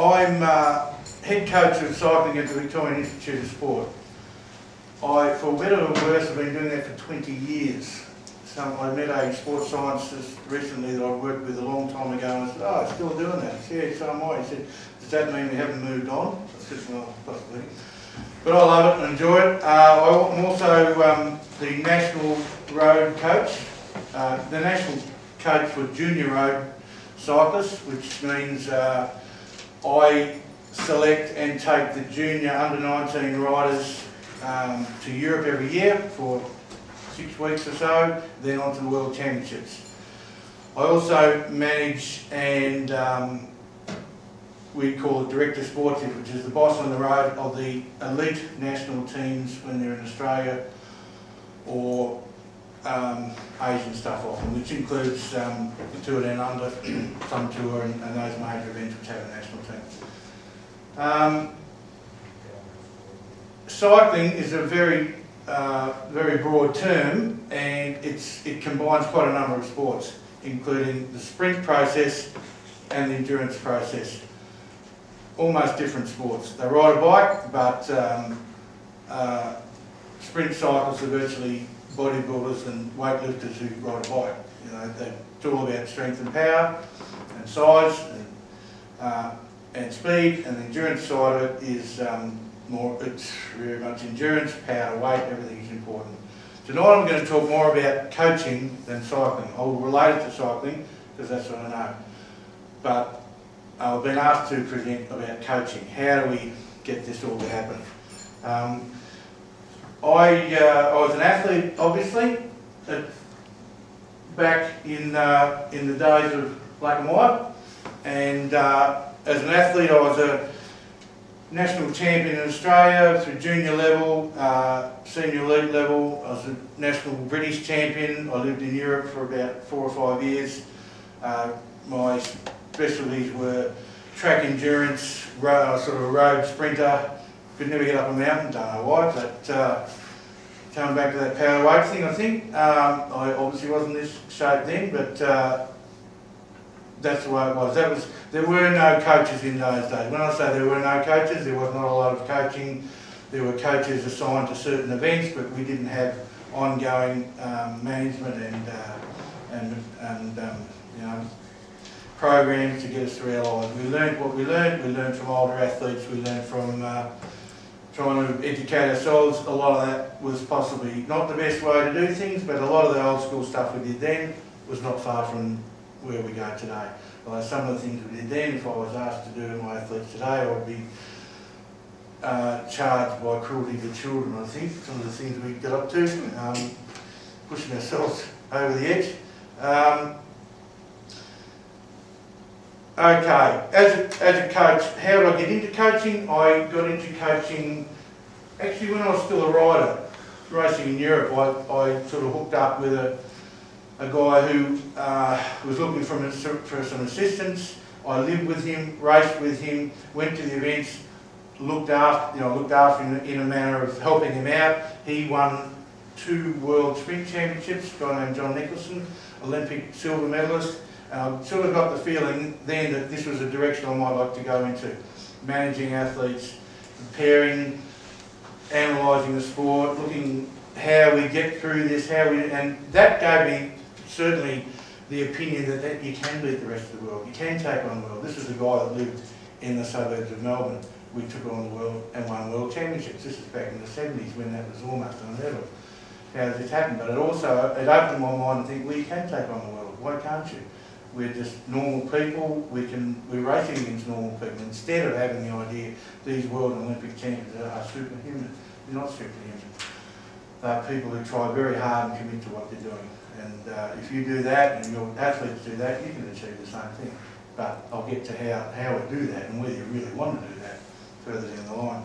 I'm head coach of cycling at the Victorian Institute of Sport. For better or worse, I've been doing that for 20 years. So I met a sports scientist recently that I worked with a long time ago, and I said, "Oh, I'm still doing that." He said, "Yeah, so am I." He said, "Does that mean we haven't moved on?" I said, "Well, possibly." But I love it and enjoy it. I'm also the national road coach. The national coach for junior road cyclists, which means I select and take the junior under-19 riders to Europe every year for 6 weeks or so, then on to the World Championships. I also manage and we call it Director Sportive, which is the boss on the road of the elite national teams when they're in Australia or Asian stuff often, which includes the Tour Down Under, some tour and those major events which have a national team. Cycling is a very broad term, and it combines quite a number of sports, including the sprint process and the endurance process. Almost different sports. They ride a bike, but sprint cyclists are virtually bodybuilders and weightlifters who ride a bike. You know, it's all about strength and power and size and speed, and the endurance side of it is it's very much endurance, power, weight, everything is important. Tonight I'm going to talk more about coaching than cycling. I'll relate it to cycling because that's what I know. But I've been asked to present about coaching. How do we get this all to happen? I was an athlete, obviously, back in the days of black and white, and as an athlete I was a national champion in Australia through junior level, senior elite level. I was a national British champion. I lived in Europe for about 4 or 5 years. My specialties were track endurance, sort of a road sprinter. Could never get up a mountain, don't know why, but coming back to that power weight thing, I think. I obviously wasn't this shape then, but that's the way it was. There were no coaches in those days. When I say there were no coaches, there was not a lot of coaching. There were coaches assigned to certain events, but we didn't have ongoing management and you know, programs to get us through our lives. We learned what we learned. We learned from older athletes. We learned from trying to educate ourselves. A lot of that was possibly not the best way to do things, but a lot of the old school stuff we did then was not far from where we go today. Although some of the things we did then, if I was asked to do with my athletes today, I would be charged by cruelty to children, I think. Some of the things we got up to, pushing ourselves over the edge. Okay, as a coach, how did I get into coaching? I got into coaching actually when I was still a rider, racing in Europe. I sort of hooked up with a guy who was looking for some assistance. I lived with him, raced with him, went to the events, looked after him in a manner of helping him out. He won 2 world sprint championships, a guy named John Nicholson, Olympic silver medalist. I sort of got the feeling then that this was a direction I might like to go into. Managing athletes, preparing, analysing the sport, looking how we get through this, and that gave me certainly the opinion that you can beat the rest of the world. You can take on the world. This is a guy that lived in the suburbs of Melbourne. We took on the world and won world championships. This is back in the 70s when that was almost unheard of. How does this happen? But it opened my mind to think, well, you can take on the world. Why can't you? We're just normal people. We're racing against normal people instead of having the idea these world and Olympic champions are superhuman. They're not superhuman. They're people who try very hard and commit to what they're doing. And if you do that and your athletes do that, you can achieve the same thing. But I'll get to how we do that and whether you really want to do that further down the line.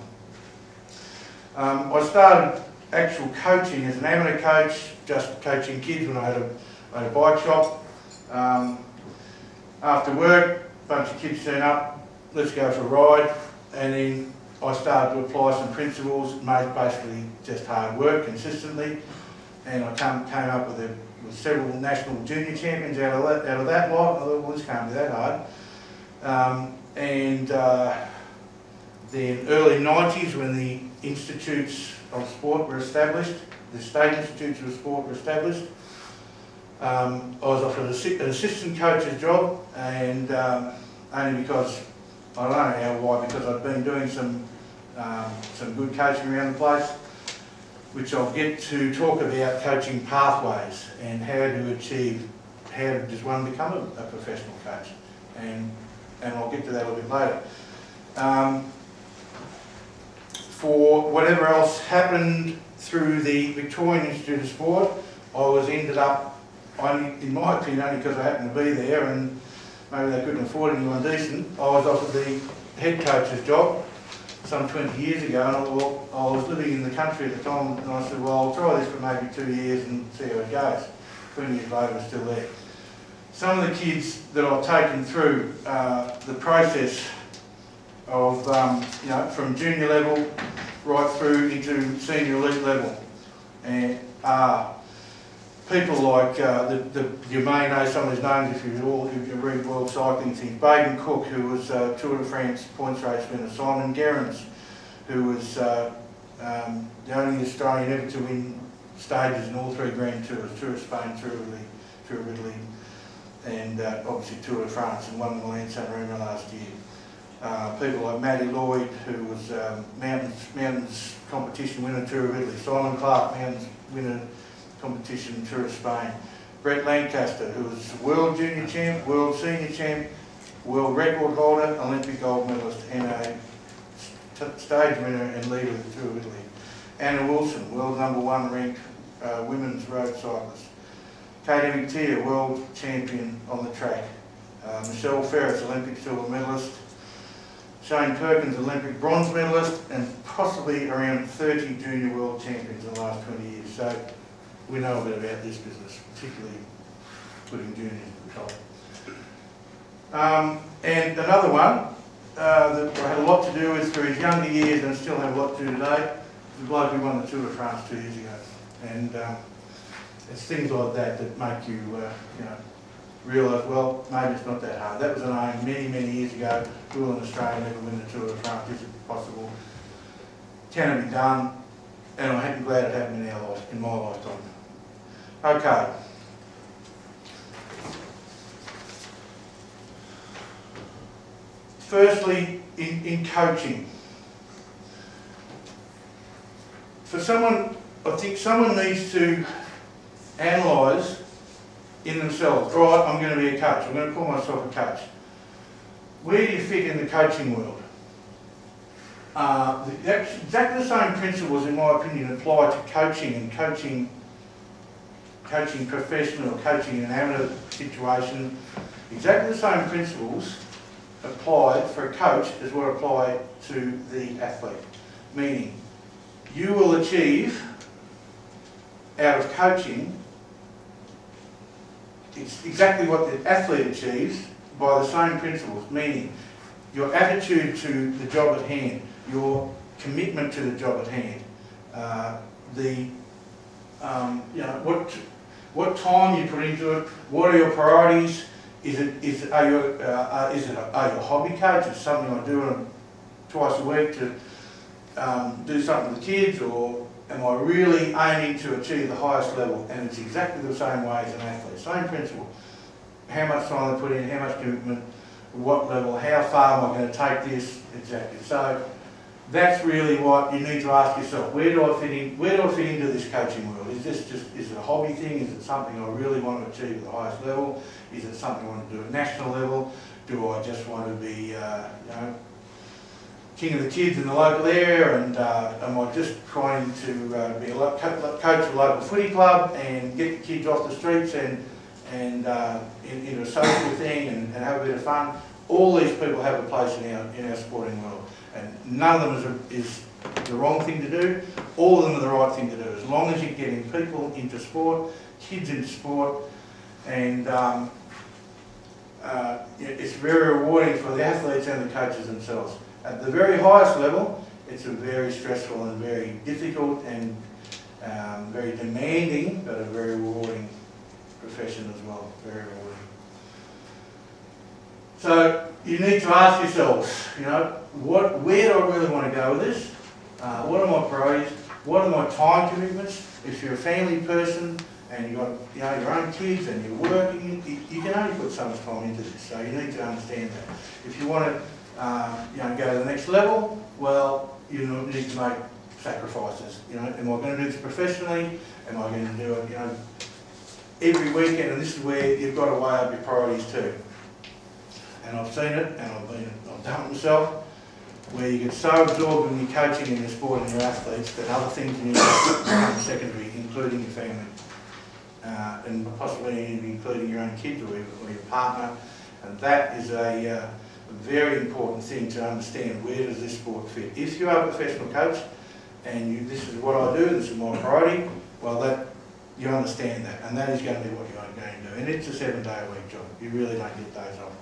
I started actual coaching as an amateur coach, just coaching kids when I had a bike shop. After work, a bunch of kids turn up, let's go for a ride, and then I started to apply some principles, made basically just hard work consistently, and I came up with several national junior champions out of that lot. I thought, well, this can't be that hard. Then early 90s, when the Institutes of Sport were established, the State Institutes of Sport were established, I was offered an assistant coach's job, and only because, I don't know how, why, because I've been doing some good coaching around the place, which I'll get to talk about coaching pathways and how does one become a professional coach, and I'll get to that a little bit later. For whatever else happened through the Victorian Institute of Sport, I ended up, in my opinion, only because I happened to be there and maybe they couldn't afford anyone decent, I was offered the head coach's job some 20 years ago, and I was living in the country at the time, and I said, well, I'll try this for maybe 2 years and see how it goes. 20 years later, I'm still there. Some of the kids that I've taken through the process of, from junior level right through into senior elite level, and people like, you may know some of these names if you read World Cycling things. Baden Cook, who was Tour de France points race winner. Simon Gerrans, who was the only Australian ever to win stages in all 3 Grand Tours, Tour of Spain, Tour of Italy, and obviously Tour de France, and won the Milan San Remo last year. People like Matty Lloyd, who was mountains competition winner, Tour of Italy. Simon Clark, mountains winner, competition, Tour of Spain. Brett Lancaster, who was world junior champ, world senior champ, world record holder, Olympic gold medalist, and a stage winner and leader of the Tour of Italy. Anna Wilson, world #1 ranked women's road cyclist. Katie McTeer, world champion on the track. Michelle Ferris, Olympic silver medalist. Shane Perkins, Olympic bronze medalist, and possibly around 30 junior world champions in the last 20 years. So we know a bit about this business, particularly putting juniors at the top. And another one that I had a lot to do with through his younger years and still have a lot to do today, the bloke who won the Tour de France 2 years ago. And it's things like that that make you, realise, well, maybe it's not that hard. That was an aim many, many years ago. Will an Australian ever win the Tour de France? Is it possible? Can it be done? And I'm glad it happened in my lifetime. Okay. Firstly, in coaching. For someone, I think someone needs to analyse in themselves, right, I'm going to be a coach, I'm going to call myself a coach. Where do you fit in the coaching world? Exactly the same principles, in my opinion, apply to coaching and coaching professional or coaching in an amateur situation. Exactly the same principles apply for a coach as what apply to the athlete. Meaning, you will achieve out of coaching it's exactly what the athlete achieves by the same principles, meaning your attitude to the job at hand, your commitment to the job at hand, what time you put into it, what are your priorities, are you a hobby coach? Is it something I do twice a week to do something with the kids, or am I really aiming to achieve the highest level? And it's exactly the same way as an athlete, same principle. How much time I put in, how much commitment, what level, how far am I going to take this, exactly. So that's really what you need to ask yourself. Where do I fit into this coaching world? Is it a hobby thing? Is it something I really want to achieve at the highest level? Is it something I want to do at national level? Do I just want to be, king of the kids in the local area, and am I just trying to be a coach of a local footy club and get the kids off the streets and into a social thing and have a bit of fun? All these people have a place in our sporting world, and none of them is the wrong thing to do. All of them are the right thing to do, as long as you're getting people into sport, kids into sport, and it's very rewarding for the athletes and the coaches themselves. At the very highest level, it's a very stressful and very difficult and very demanding, but a very rewarding profession as well, very rewarding. So you need to ask yourselves, where do I really want to go with this? What are my priorities? What are my time commitments? If you're a family person and you've got your own kids and you're working, you can only put so much time into this. So you need to understand that. If you want to go to the next level, well, you need to make sacrifices. Am I going to do this professionally? Am I going to do it, every weekend? And this is where you've got to weigh up your priorities too. And I've seen it, and I've done it myself, where you get so absorbed in your coaching and your sport and your athletes that other things in your life become secondary, including your family, and possibly including your own kids or your partner. And that is a very important thing to understand. Where does this sport fit? If you are a professional coach and this is what I do, this is my priority, well, you understand that, and that is going to be what you're going to do. And it's a 7-day-a-week job. You really don't get days off.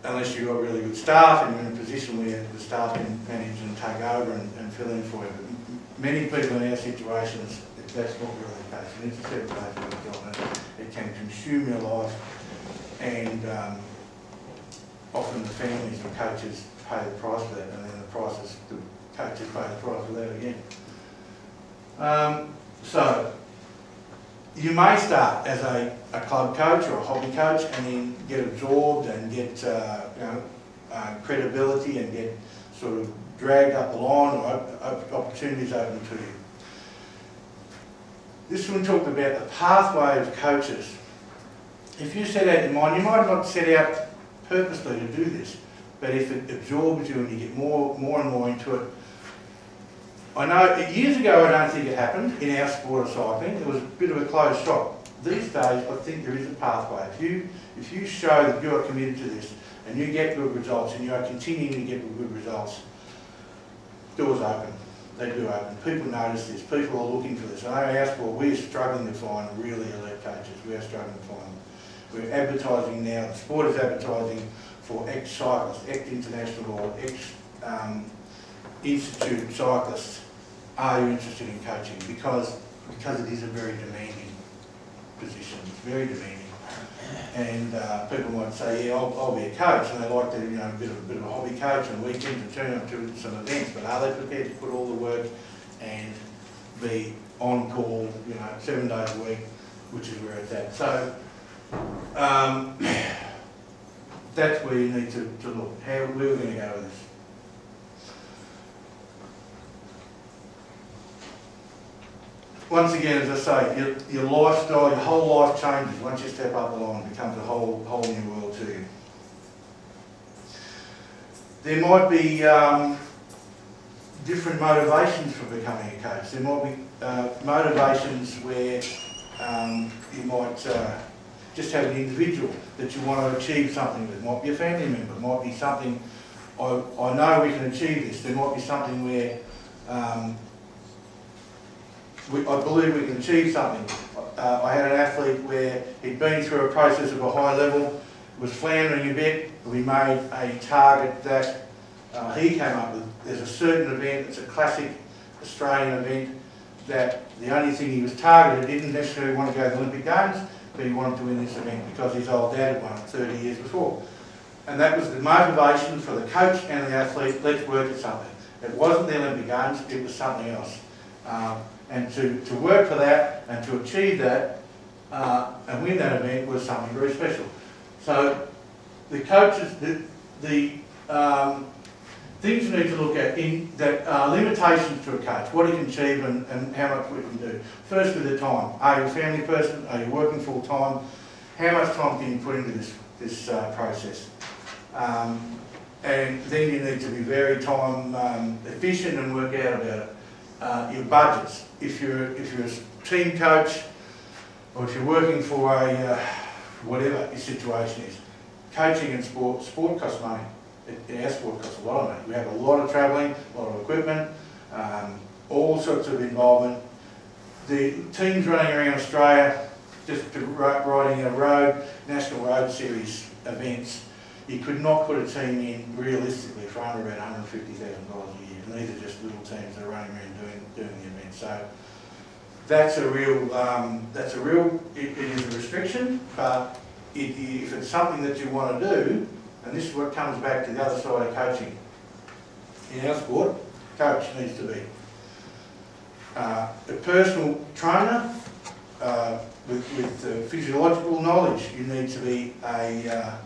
Unless you've got really good staff and you're in a position where the staff can manage and take over and fill in for you. But many people in our situations, that's not really the case. And it's a 7-day-a-week job, and it can consume your life, and often the families and coaches pay the price for that, and then the coaches pay the price for that again. So you may start as a club coach or a hobby coach and then get absorbed and get credibility and get sort of dragged up the line, or opportunities open to you. This one talked about the pathway of coaches. If you set out your mind, you might not set out purposely to do this, but if it absorbs you and you get more and more into it. I know years ago I don't think it happened in our sport of cycling. It was a bit of a closed shop. These days I think there is a pathway. If you show that you are committed to this and you get good results and you are continuing to get good results, doors open. They do open. People notice this. People are looking for this. I know our sport, we're struggling to find really elite coaches. We are struggling to find them. We're advertising now. The sport is advertising for ex-cyclists, ex-international or ex-institute cyclists. Are you interested in coaching? Because it is a very demanding position. It's very demanding. And people might say, yeah, I'll be a coach, and they like to, a bit of a hobby coach on weekends and turn up to some events, but are they prepared to put all the work and be on call, 7 days a week, which is where it's at. So that's where you need to look. Where we're going to go with this. Once again, as I say, your lifestyle, your whole life changes once you step up the line. It becomes a whole new world to you. There might be different motivations for becoming a coach. There might be motivations where you might just have an individual that you want to achieve something with. It might be a family member. It might be something, I know we can achieve this. There might be something where I believe we can achieve something. I had an athlete where he'd been through a process of a high level, was floundering a bit. We made a target that he came up with. There's a certain event, it's a classic Australian event, that the only thing he was targeted, didn't necessarily want to go to the Olympic Games, but he wanted to win this event because his old dad had won it 30 years before. And that was the motivation for the coach and the athlete. Let's work at something. It wasn't the Olympic Games, it was something else. And to work for that and to achieve that and win that event was something very special. So the coaches, the things you need to look at that are limitations to a coach, what he can achieve and how much we can do. Firstly, the time. Are you a family person? Are you working full time? How much time can you put into this process? And then you need to be very time efficient and work out about it. Your budgets. If you're a team coach, or if you're working for a whatever your situation is, coaching and sport costs money. Our sport costs a lot of money. We have a lot of travelling, a lot of equipment, all sorts of involvement. The teams running around Australia, just riding a National Road Series events, you could not put a team in realistically for under about $150,000 a year. And these are just little teams that are running around doing the event. So that's a real, it is a restriction, but if it's something that you want to do, and this is what comes back to the other side of coaching. In our sport, coach needs to be a personal trainer with physiological knowledge. You need to be a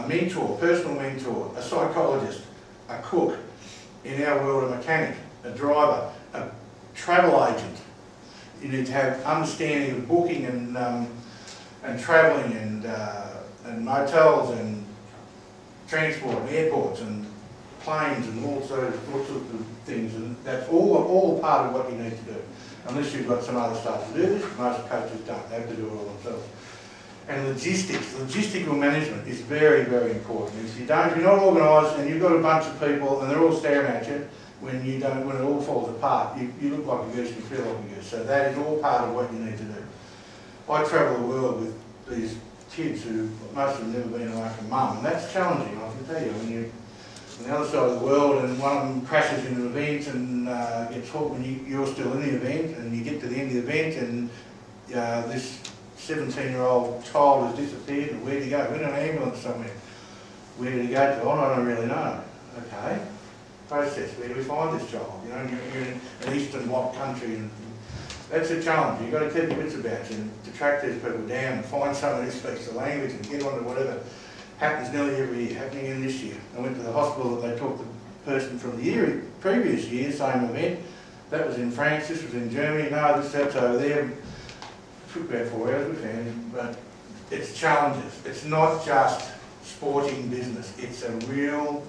mentor, personal mentor, a psychologist, a cook, in our world a mechanic, a driver, a travel agent. You need to have understanding of booking and travelling and motels and transport and airports and planes and all sorts of things, and that's all part of what you need to do. Unless you've got some other stuff to do this, most coaches don't, they have to do it all themselves. And logistical management is very, very important. If you're not organised and you've got a bunch of people and they're all staring at you, when it all falls apart, you look like a goose and you feel like a goose. So that is all part of what you need to do. I travel the world with these kids who, most of them never been away from mum, and that's challenging, I can tell you. When you're on the other side of the world and one of them crashes in an event and gets hooked when you're still in the event, and you get to the end of the event and this 17-year-old child has disappeared, and where did he go? We're in an ambulance somewhere. Where did he go to? Oh, I don't really know. Okay. Process, where do we find this child? You know, you're in an eastern bloc country, and that's a challenge. You've got to keep your wits about you and to track these people down and find someone who speaks the language and get on to whatever. Happens nearly every year, happening in this year. I went to the hospital that they took the person from the previous year, same event. That was in France, this was in Germany. No, that's over there. It took about 4 hours, we found him. But it's challenges. It's not just sporting business. It's a real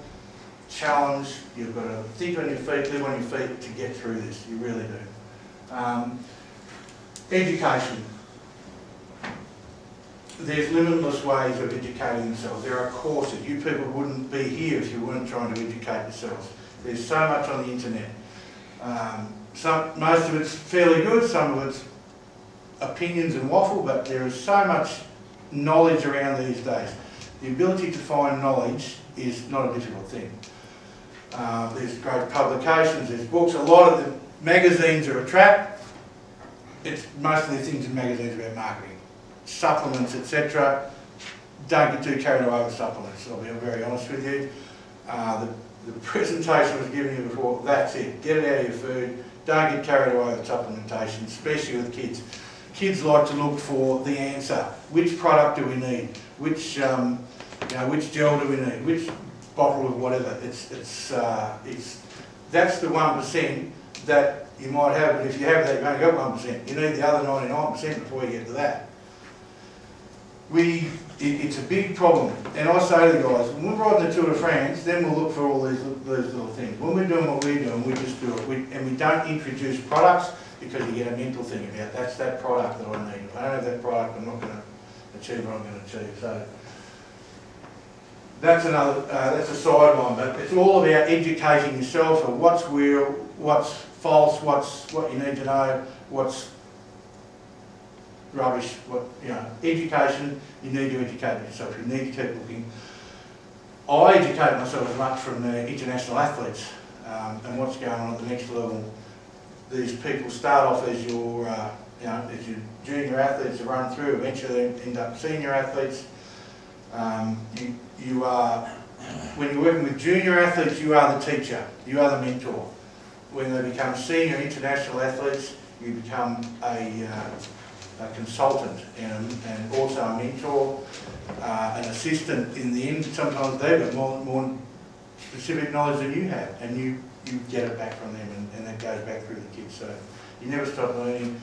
challenge. You've got to think on your feet, live on your feet to get through this. You really do. Education. There's limitless ways of educating themselves. There are courses. You people wouldn't be here if you weren't trying to educate yourselves. There's so much on the internet. Most of it's fairly good, some of it's opinions and waffle, but there is so much knowledge around these days. The ability to find knowledge is not a difficult thing. There's great publications, there's books. A lot of the magazines are a trap. It's mostly things in magazines about marketing. Supplements, etc. Don't get too carried away with supplements, I'll be very honest with you. The presentation I was giving you before, that's it. Get it out of your food. Don't get carried away with supplementation, especially with kids. Kids like to look for the answer. Which product do we need? Which gel do we need? Which bottle of whatever? That's the 1% that you might have, but if you have that, you've only got 1%. You need the other 99% before you get to that. It's a big problem, and I say to the guys, when we're riding the Tour de France, then we'll look for all these little things. When we're doing what we're doing, we just do it, and we don't introduce products because you get a mental thing about that's that product that I need. If I don't have that product, I'm not going to achieve what I'm going to achieve. So that's that's a sideline, but it's all about educating yourself of what's real, what's false, what you need to know, what's rubbish, education. You need to educate yourself, you need to keep looking. I educate myself as much from the international athletes and what's going on at the next level. These people start off as your junior athletes to run through, eventually they end up senior athletes. You are, when you're working with junior athletes, you are the teacher, you are the mentor. When they become senior international athletes, you become a consultant and also a mentor, an assistant in the end. Sometimes they've got more specific knowledge than you have, and you get it back from them, and that goes back through the kids. So you never stop learning,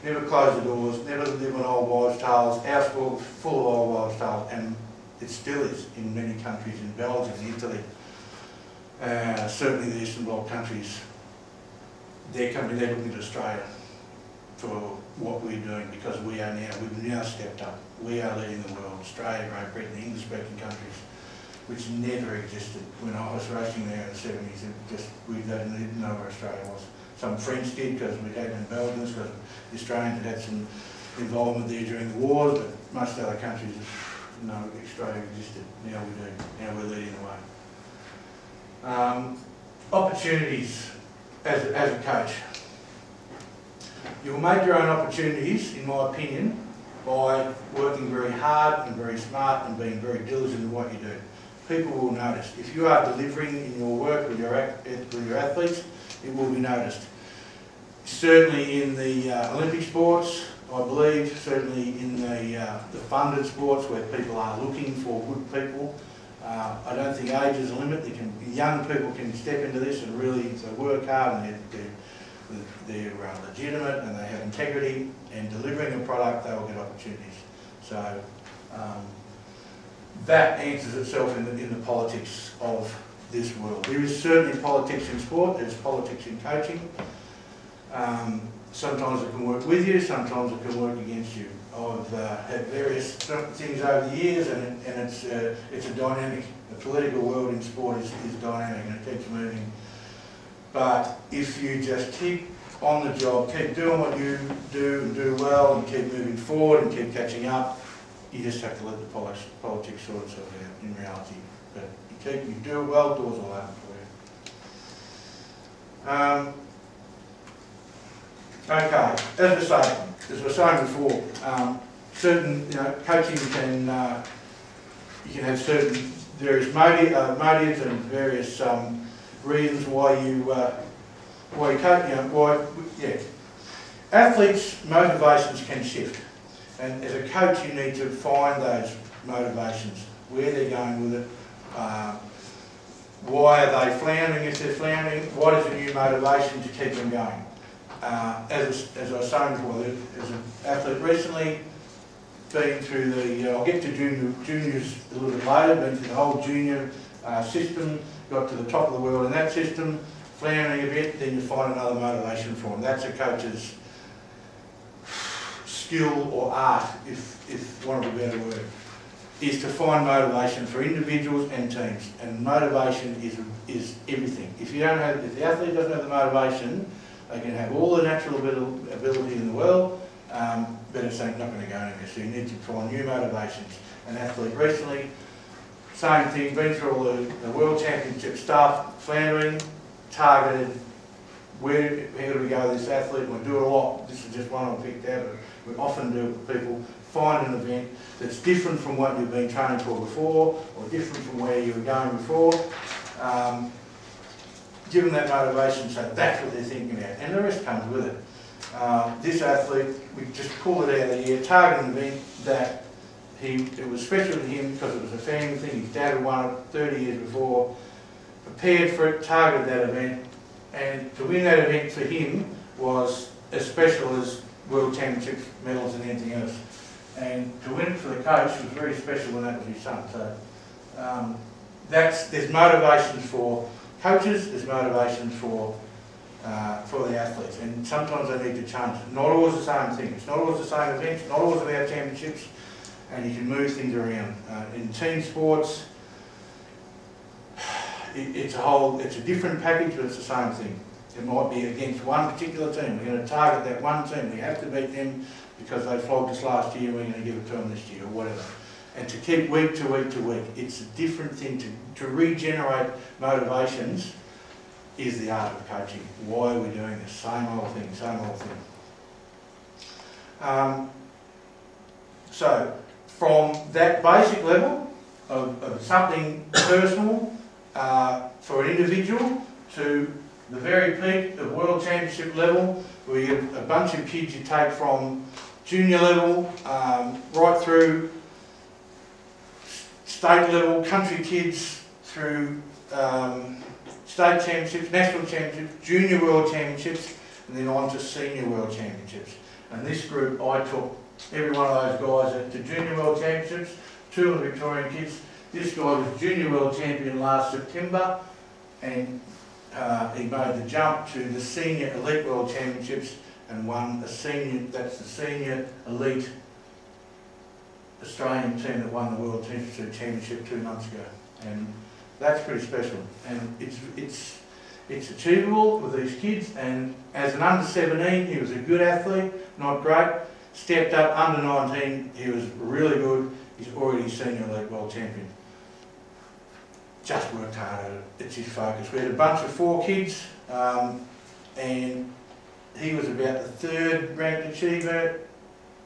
never close the doors, never live on old wives' tales. Our school's full of old wives' tales, and it still is in many countries, in Belgium, Italy, certainly the Eastern Bloc countries. They're looking to Australia for what we're doing, because we've now stepped up. We are leading the world. Australia, Great Britain, English-speaking countries, which never existed. When I was racing there in the 70s, we didn't know where Australia was. Some French did because we had it in Belgium, because the Australians had some involvement there during the wars, but most other countries didn't know Australia existed. Now we do. Now we're leading the way. Opportunities as a coach. You'll make your own opportunities, in my opinion, by working very hard and very smart and being very diligent in what you do. People will notice. If you are delivering in your work with your athletes, it will be noticed. Certainly in the Olympic sports, I believe, certainly in the funded sports where people are looking for good people. I don't think age is a limit. Young people can step into this and really, if they work hard and they're legitimate and they have integrity and delivering a product, they will get opportunities. So that answers itself in the politics of this world. There is certainly politics in sport, there's politics in coaching. Sometimes it can work with you, sometimes it can work against you. I've had various things over the years, and it's a dynamic. The political world in sport is dynamic and it keeps moving. But if you just keep on the job, keep doing what you do and do well, and keep moving forward and keep catching up, you just have to let the politics sort itself out in reality. But you do it well, doors will open for you. Okay, as I was saying before, certain coaching can you can have certain various motives and various reasons why you coach. Athletes' motivations can shift, and as a coach, you need to find those motivations, where they're going with it. Why are they floundering if they're floundering? What is a new motivation to keep them going? As I was saying before, there's an athlete recently been through the, I'll get to juniors a little bit later, been through the whole junior system, got to the top of the world in that system, floundering a bit, then you find another motivation for them. That's a coach's skill or art, if want of a better word, is to find motivation for individuals and teams. And motivation is everything. If the athlete doesn't have the motivation, they can have all the natural ability in the world, but it's not going to go anywhere. So you need to find new motivations. An athlete recently, same thing, been through all the World Championship stuff, floundering, targeted, how do we go with this athlete? We do it a lot. This is just one I picked out. We often do it with people. Find an event that's different from what you've been training for before, or different from where you were going before. Give them that motivation, so that's what they're thinking about, and the rest comes with it. This athlete, we just pulled it out of the air, targeted an event that it was special to him because it was a family thing. His dad had won it 30 years before, prepared for it, targeted that event, and to win that event for him was as special as World Championship medals and anything else. And to win it for the coach was very special when that was his son. So there's motivations for coaches, there's motivations for the athletes, and sometimes they need to change it. Not always the same thing. It's not always the same events, not always about championships, and you can move things around. In team sports, it's a different package, but it's the same thing. It might be against one particular team. We're going to target that one team. We have to beat them because they flogged us last year, we're going to give it to them this year, or whatever. And to keep week to week to week, it's a different thing. To regenerate motivations is the art of coaching. Why are we doing this? Same old thing, same old thing. So, from that basic level of something personal for an individual to the very peak of World Championship level, where you get a bunch of kids you take from junior level right through state level, country kids through state championships, national championships, junior world championships, and then on to senior world championships. And this group, I took every one of those guys to junior world championships, 2 of the Victorian kids. This guy was junior world champion last September, and he made the jump to the senior elite world championships and won that's the senior elite Australian team that won the World Championship 2 months ago, and that's pretty special. And it's achievable with these kids. And as an under 17, he was a good athlete, not great. Stepped up under 19, he was really good. He's already senior elite world champion. Just worked hard at it. It's his focus. We had a bunch of 4 kids, and he was about the 3rd ranked achiever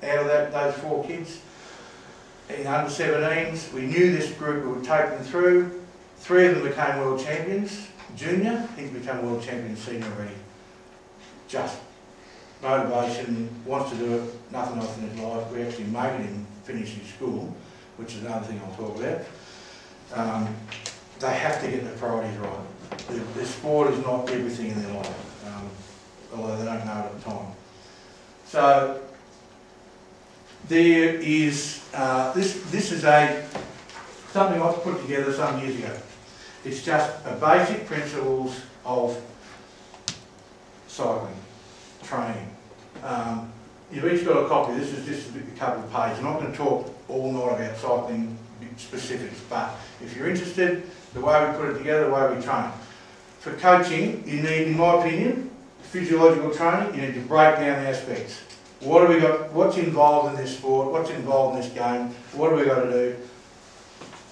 out of those 4 kids in under 17s. We knew this group would take them through. 3 of them became world champions. Junior, he's become world champion senior already. Just motivation, wants to do it, nothing else in his life. We actually made him finish his school, which is another thing I'll talk about. They have to get the priorities right. The sport is not everything in their life, although they don't know it at the time. So there is, this is something I've put together some years ago. It's just a basic principles of cycling, training. You've each got a copy. This is just a couple of pages. I'm not going to talk all night about cycling specifics, but if you're interested, the way we put it together, the way we train. For coaching, you need, in my opinion, physiological training. You need to break down the aspects. What have we got? What's involved in this sport? What's involved in this game? What have we got to do?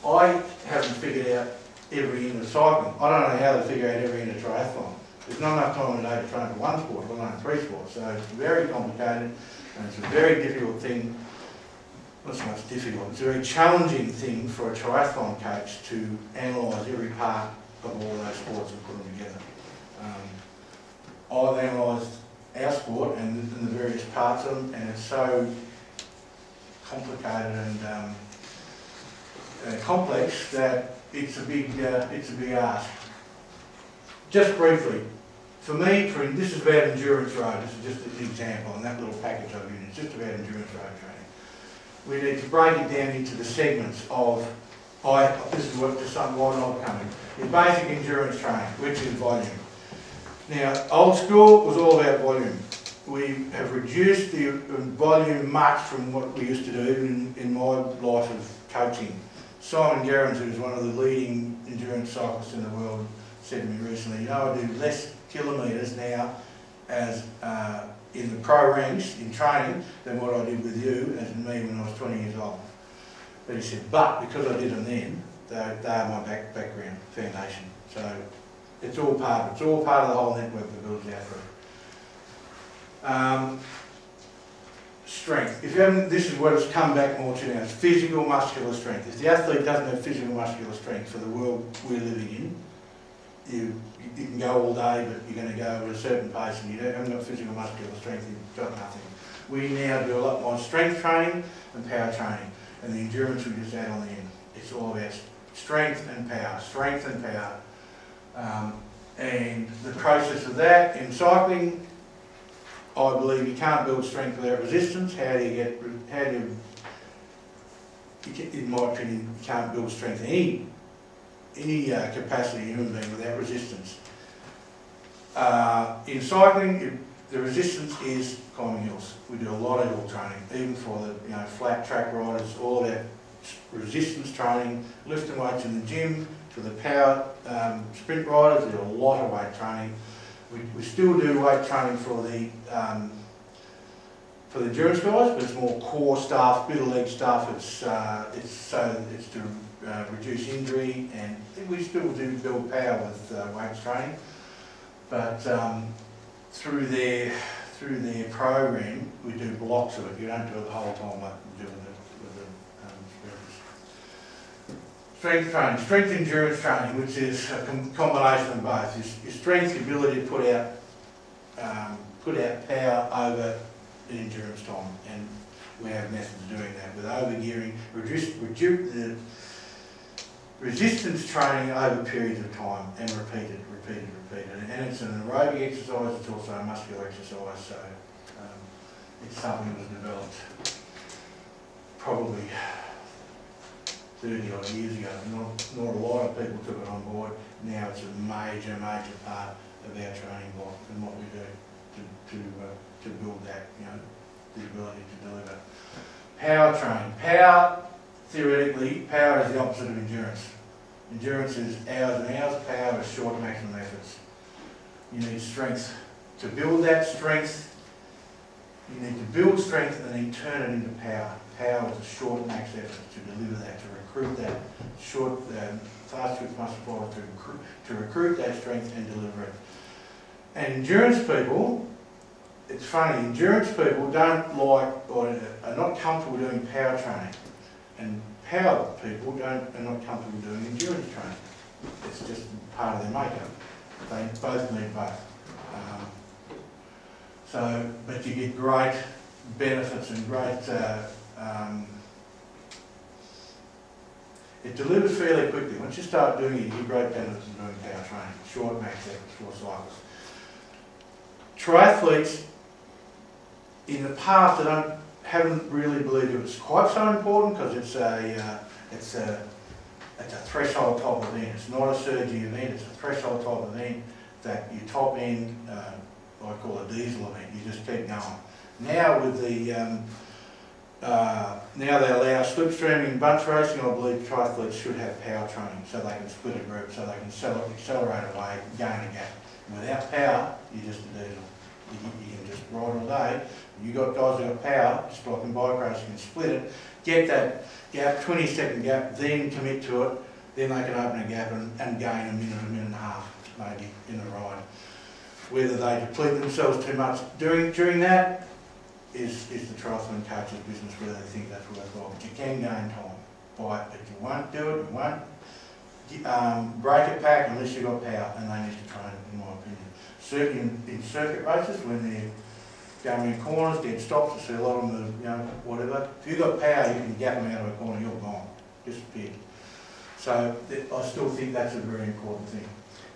I haven't figured out every end of cycling. I don't know how to figure out every end of triathlon. There's not enough time in a day to train for one sport, let alone 3 sports. So it's very complicated, and it's a very difficult thing. Not so much difficult, it's a very challenging thing for a triathlon coach to analyse every part of all those sports and put them together. I've analysed our sport and the various parts of them, and it's so complicated and complex that it's a big ask. Just briefly, for me, this is about endurance road. This is just an example, and that little package I've used, it's just about endurance road training. We need to break it down into the segments of, this is what just something why not coming. Your basic endurance training, which is volume. Now, old school was all about volume. We have reduced the volume much from what we used to do in my life of coaching. Simon Gerrans, who's one of the leading endurance cyclists in the world, said to me recently, you know, I do less kilometres now as in the pro ranks in training than what I did with you as in me when I was 20 years old. But he said, but because I did them then, they are my background, foundation. So it's all part of the whole network that builds the athlete. Strength. If you haven't, this is what it's come back more to now. It's physical muscular strength. If the athlete doesn't have physical muscular strength for the world we're living in, you can go all day, but you're going to go at a certain pace, and you haven't got physical muscular strength, you've got nothing. We now do a lot more strength training and power training, and the endurance we just add on the end. It's all about strength and power, and the process of that in cycling, I believe you can't build strength without resistance. In my opinion, you can't build strength in any capacity in a human being without resistance. In cycling, the resistance is climbing hills. We do a lot of hill training, even for the flat track riders, all that resistance training, lifting weights in the gym. For the power sprint riders, we do a lot of weight training. We still do weight training for the endurance guys, but it's more core stuff, bit of leg stuff. It's to reduce injury, and we still do build power with weights training. But through their program, we do blocks of it. You don't do it the whole time like we do with the strength training, strength endurance training, which is a combination of both. Your strength, your ability to put out power over an endurance time, and we have methods of doing that with overgearing, reduce the resistance training over periods of time, and repeated. And it's an aerobic exercise, it's also a muscular exercise, so it's something that was developed probably 30 odd years ago. Not a lot of people took it on board. Now it's a major part of our training block and what we do to build that, the ability to deliver. Power training. Power, theoretically, power is the opposite of endurance. Endurance is hours and hours, power is short maximum efforts. You need strength. To build that strength, you need to build strength and then turn it into power. Power is a short max effort to deliver that, to recruit that short, fast twitch muscle fiber, to recruit that strength and deliver it. And endurance people it's funny, endurance people don't like or are not comfortable doing power training, and power people are not comfortable doing endurance training. It's just part of their makeup. They both need both. But you get great benefits and great, it delivers fairly quickly. Once you start doing it, you get great benefits in doing power training, short max efforts, short cycles. Triathletes, in the past, haven't really believed it was quite so important because it's a threshold type event. It's not a surgery event. It's a threshold type event that you top end, I call a diesel event. You just keep going. Now with the now they allow slipstreaming, bunch racing. I believe triathletes should have power training so they can split a group, so they can accelerate away, gain a gap. Without power, you're just a diesel. You can just ride all day. You got guys who got power, just like in bike racing, can split it, get that gap, 20-second gap, then commit to it. Then they can open a gap and gain a minute and a half, maybe, in a ride. Whether they deplete themselves too much during that is the triathlon coach's business, whether they think that's worthwhile. But you can gain time by it, but you won't do it, you won't break it back unless you've got power, and they need to train, in my opinion. Certainly in circuit races, when they're going in corners, dead stops, I see a lot of them, whatever. If you've got power, you can gap them out of a corner, you're gone, disappeared. So I still think that's a very important thing.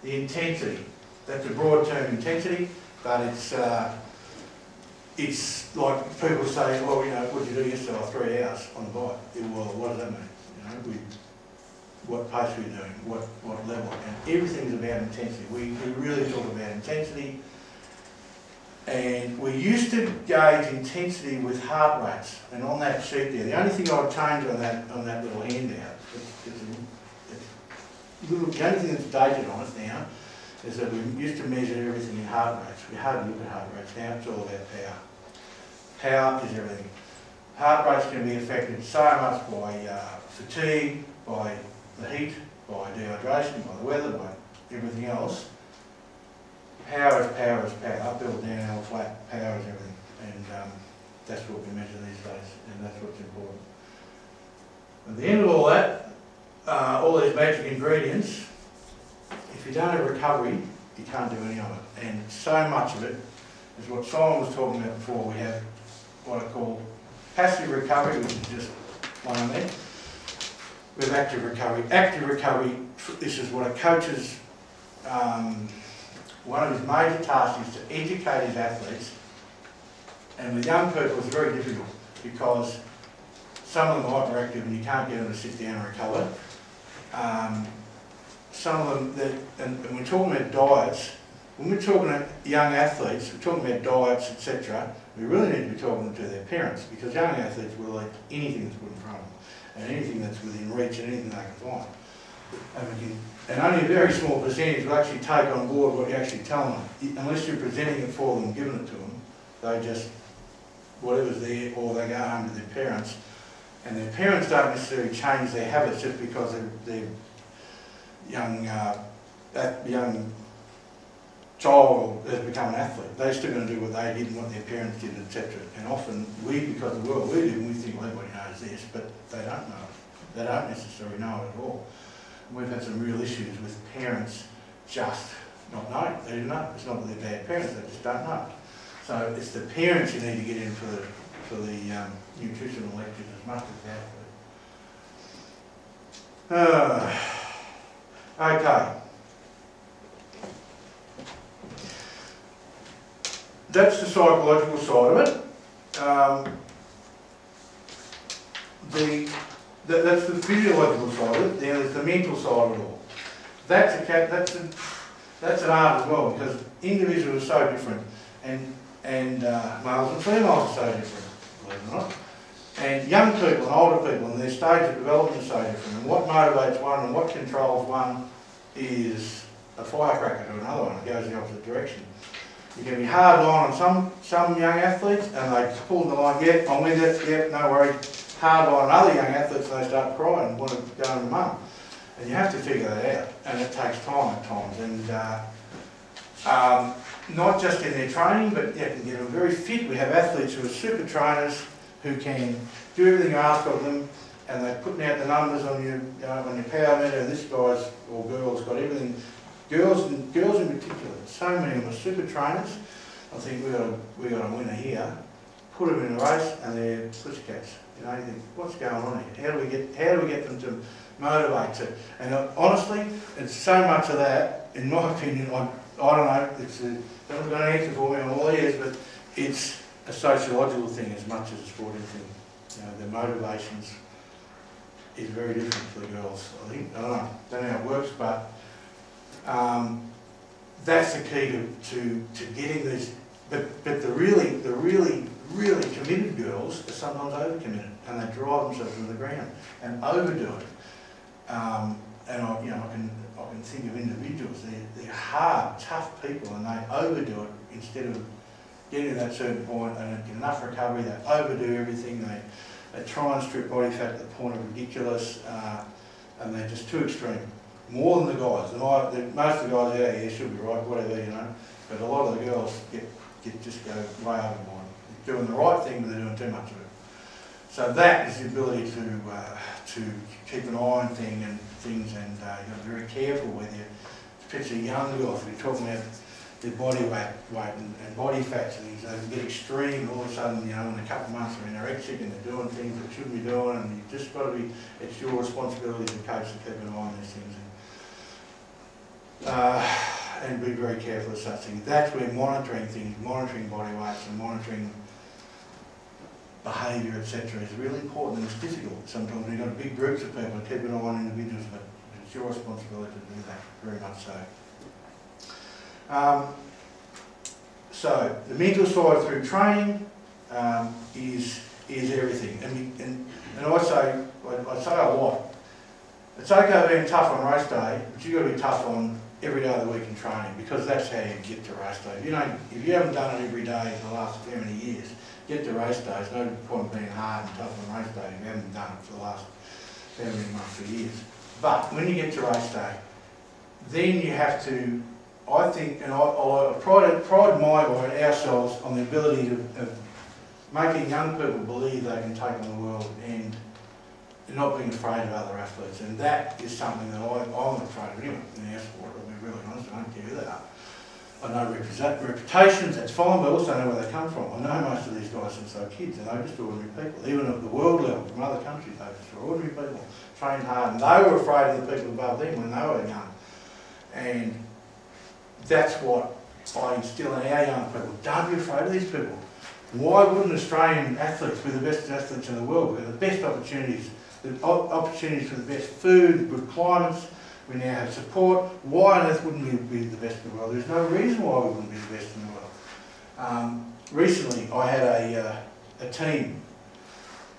The intensity, that's a broad term, intensity, but it's like people say, well, what did you do yesterday? 3 hours on the bike. Yeah, well, what does that mean? What pace are we doing? What level? And everything's about intensity. We really talk about intensity. And we used to gauge intensity with heart rates. And on that sheet there, the only thing I would change on that little handout, the only thing that's dated on it now is that we used to measure everything in heart rates. We hardly look at heart rates now. It's all about power. Power is everything. Heart rates can be affected so much by fatigue, by the heat, by dehydration, by the weather, by everything else. Power is power is power. Uphill, downhill, flat. Power is everything. And that's what we measure these days, and that's what's important. At the end of all that, all these magic ingredients, if you don't have recovery, you can't do any of it. And so much of it is what Simon was talking about before. We have what I call passive recovery, which is just one of them. We have active recovery. Active recovery, this is what a coach's, one of his major tasks is to educate his athletes. And with young people it's very difficult because some of them are hyperactive and you can't get them to sit down and recover. Some of them, and we're talking about diets, when we're talking about young athletes, we're talking about diets, etc., we really need to be talking to their parents because young athletes will eat anything that's put in front of them and anything that's within reach and anything they can find. And only a very small percentage will actually take on board what you actually tell them. Unless you're presenting it for them, giving it to them, they just, whatever's there, or they go home to their parents. And their parents don't necessarily change their habits just because they're that young child has become an athlete. They're still going to do what they did and what their parents did, etc. And often because of the world we live in, we think, well, everybody knows this, but they don't know it. They don't necessarily know it at all. And we've had some real issues with parents just not knowing. They don't know. It's not that they're bad parents, they just don't know. So it's the parents you need to get in for the nutritional lectures as much as that. Okay. That's the psychological side of it. That's the physiological side of it. Then there's the mental side of it all. That's an art as well because individuals are so different, and males and females are so different, believe it or not. And young people and older people and their stage of development is so different. And what motivates one and what controls one is a firecracker to another one. It goes the opposite direction. You can be hard line on some young athletes and they pull the line, yeah, I'm with it, yeah, no worries. Hard line on other young athletes and they start crying and want to go to mum. And you have to figure that out. And it takes time at times. And not just in their training, but you can get them very fit. We have athletes who are super trainers who can do everything you ask of them, and they're putting out the numbers on you, on your power meter. And this guy's or girl's got everything. Girls in particular, so many of them are super trainers. I think we got a winner here. Put them in a race, and they're pussycats. You know, you think, what's going on here? How do we get them to motivate to? And honestly, it's so much of that. In my opinion, I don't know. It's doesn't got an answer for me on all these, but it's a sociological thing as much as a sporting thing. You know, their motivations is very different for the girls. I think I don't know how it works, but that's the key to getting these. But the really committed girls are sometimes overcommitted, and they drive themselves to the ground and overdo it. And I can think of individuals. They're hard, tough people, and they overdo it instead of getting to that certain point and get enough recovery. They overdo everything. They try and strip body fat to the point of ridiculous, and they're just too extreme. More than the guys. Most of the guys, yeah, should be right, whatever, you know. But a lot of the girls just go way overboard. They're doing the right thing, but they're doing too much of it. So that is the ability to keep an eye on things, and you've got to be very careful with you. Especially young girls, we're talking about their body weight and body fats and things. They get extreme, and all of a sudden, you know, in a couple of months they're anorexic and they're doing things they shouldn't be doing, and you've just got to be, it's your responsibility as a coach to keep an eye on these things. And be very careful of such things. That's where monitoring things, monitoring body weights and monitoring behaviour, etc. is really important, and it's difficult. Sometimes we've got big groups of people and keep an eye on individuals, but it's your responsibility to do that, very much so. So the mental side through training is everything, and I say a lot. It's okay being tough on race day, but you've got to be tough on every day of the week in training, because that's how you get to race day. If you haven't done it every day in the last how many years, get to race day. There's no point being hard and tough on race day if you haven't done it for the last how many months or years. But when you get to race day, then you have to, I think, and I pride ourselves on the ability of making young people believe they can take on the world and not being afraid of other athletes. And that is something that I'm not afraid of anyone in our sport. I'll be really honest, I don't care who they are. I know reputations, that's fine, but I also know where they come from. I know most of these guys since they were kids, and they're just ordinary people. Even at the world level, from other countries, they just were ordinary people, trained hard, and they were afraid of the people above them when they were young. And that's what I instill in our young people. Don't be afraid of these people. Why wouldn't Australian athletes be the best athletes in the world? We've got the best opportunities, opportunities for the best food, good climates. We now have support. Why on earth wouldn't we be the best in the world? There's no reason why we wouldn't be the best in the world. Recently, I had a team,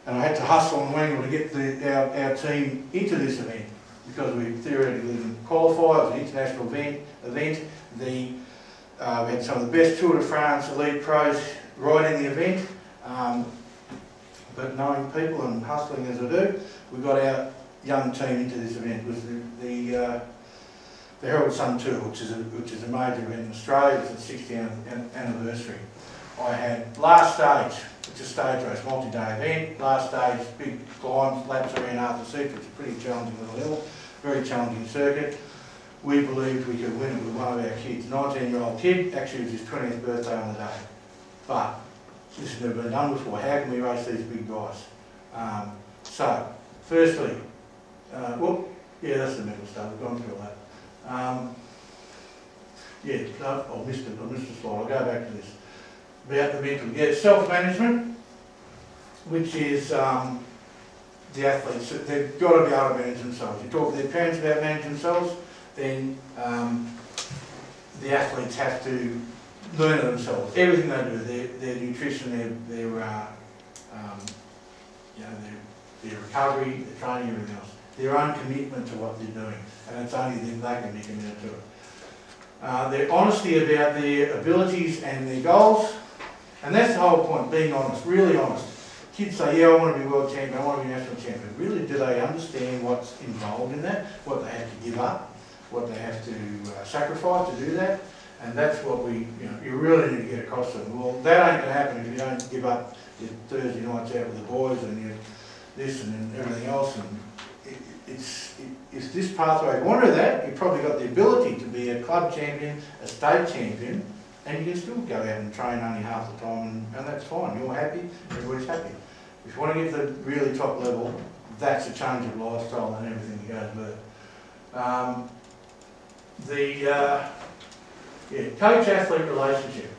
and I had to hustle and wangle to get our team into this event, because we theoretically didn't qualify. It was an international event. We had some of the best Tour de France elite pros riding the event, but knowing people and hustling as I do, we got our young team into this event. It was the Herald Sun Tour, which is a major event in Australia. It's its 60th anniversary. I had last stage, it's a stage race, multi-day event. Last stage, big climbs, laps around Arthur Seat, which is a pretty challenging little hill, very challenging circuit. We believed we could win it with one of our kids, 19-year-old kid. Actually, it was his 20th birthday on the day. But this has never been done before. How can we race these big guys? So, firstly, yeah, that's the mental stuff. We've gone through all that. I missed the slide. I'll go back to this. About the mental. Yeah, self-management, which is the athletes. They've got to be able to manage themselves. You talk to their parents about managing themselves, then the athletes have to learn it themselves. Everything they do, their nutrition, their recovery, their training, everything else. Their own commitment to what they're doing, and it's only then they can be committed to it. Their honesty about their abilities and their goals, and that's the whole point, being honest, really honest. Kids say, yeah, I want to be world champion, I want to be national champion. Really, do they understand what's involved in that, what they have to give up, what they have to sacrifice to do that? And that's what you really need to get across to them. Well, that ain't going to happen if you don't give up your Thursday nights out with the boys and your this and everything else. And it's this pathway. If you want to do that, you've probably got the ability to be a club champion, a state champion, and you can still go out and train only half the time, and that's fine. You're happy, everybody's happy. If you want to get to the really top level, that's a change of lifestyle and everything that goes with it. Coach-athlete relationship.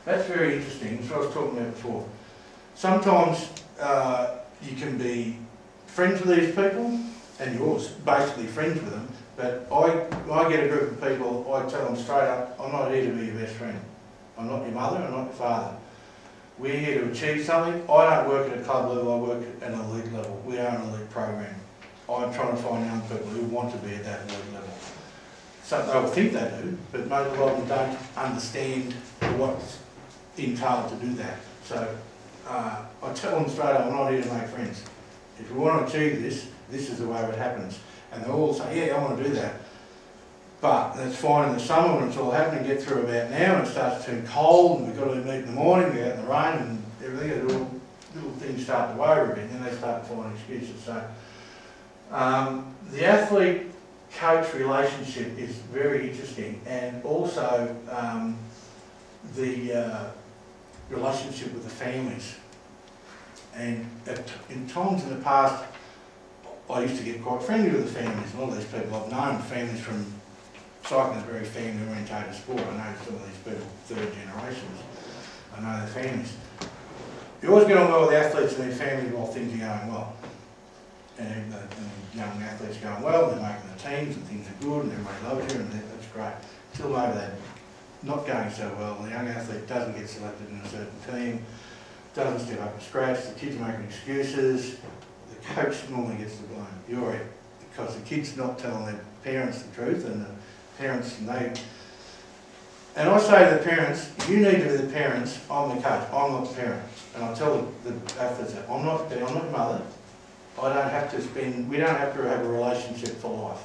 That's very interesting. That's what I was talking about before. Sometimes you can be friends with these people, and you're basically friends with them, but when I get a group of people, I tell them straight up, I'm not here to be your best friend. I'm not your mother, I'm not your father. We're here to achieve something. I don't work at a club level, I work at an elite level. We are an elite program. I'm trying to find young people who want to be at that elite level. So they will think they do, but most of them don't understand what's entailed to do that. So I tell them straight up, I'm not here to make friends. If we want to achieve this, this is the way it happens. And they all say, yeah, I want to do that. But that's fine in the summer when it's all happening, get through about now and it starts to turn cold and we've got to meet in the morning, we're out in the rain and everything, little things start to waver a bit and then they start finding excuses. So the athlete-coach relationship is very interesting, and also the relationship with the families. And in times in the past, I used to get quite friendly with the families. A lot of these people I've known, families from cycling is a very family-orientated sport. I know some of these people, third generations. I know their families. You always get on well with the athletes and their families while things are going well. And the young athletes are going well, they're making the teams and things are good and everybody loves you and that's great. Until maybe they're not going so well, the young athlete doesn't get selected in a certain team, doesn't step up to scratch, the kids are making excuses, the coach normally gets the blame. You're it, because the kid's not telling their parents the truth, and the parents, and I say to the parents, you need to be the parents, I'm the coach, I'm not the parent. And I tell the athletes that, I'm not your mother, we don't have to have a relationship for life.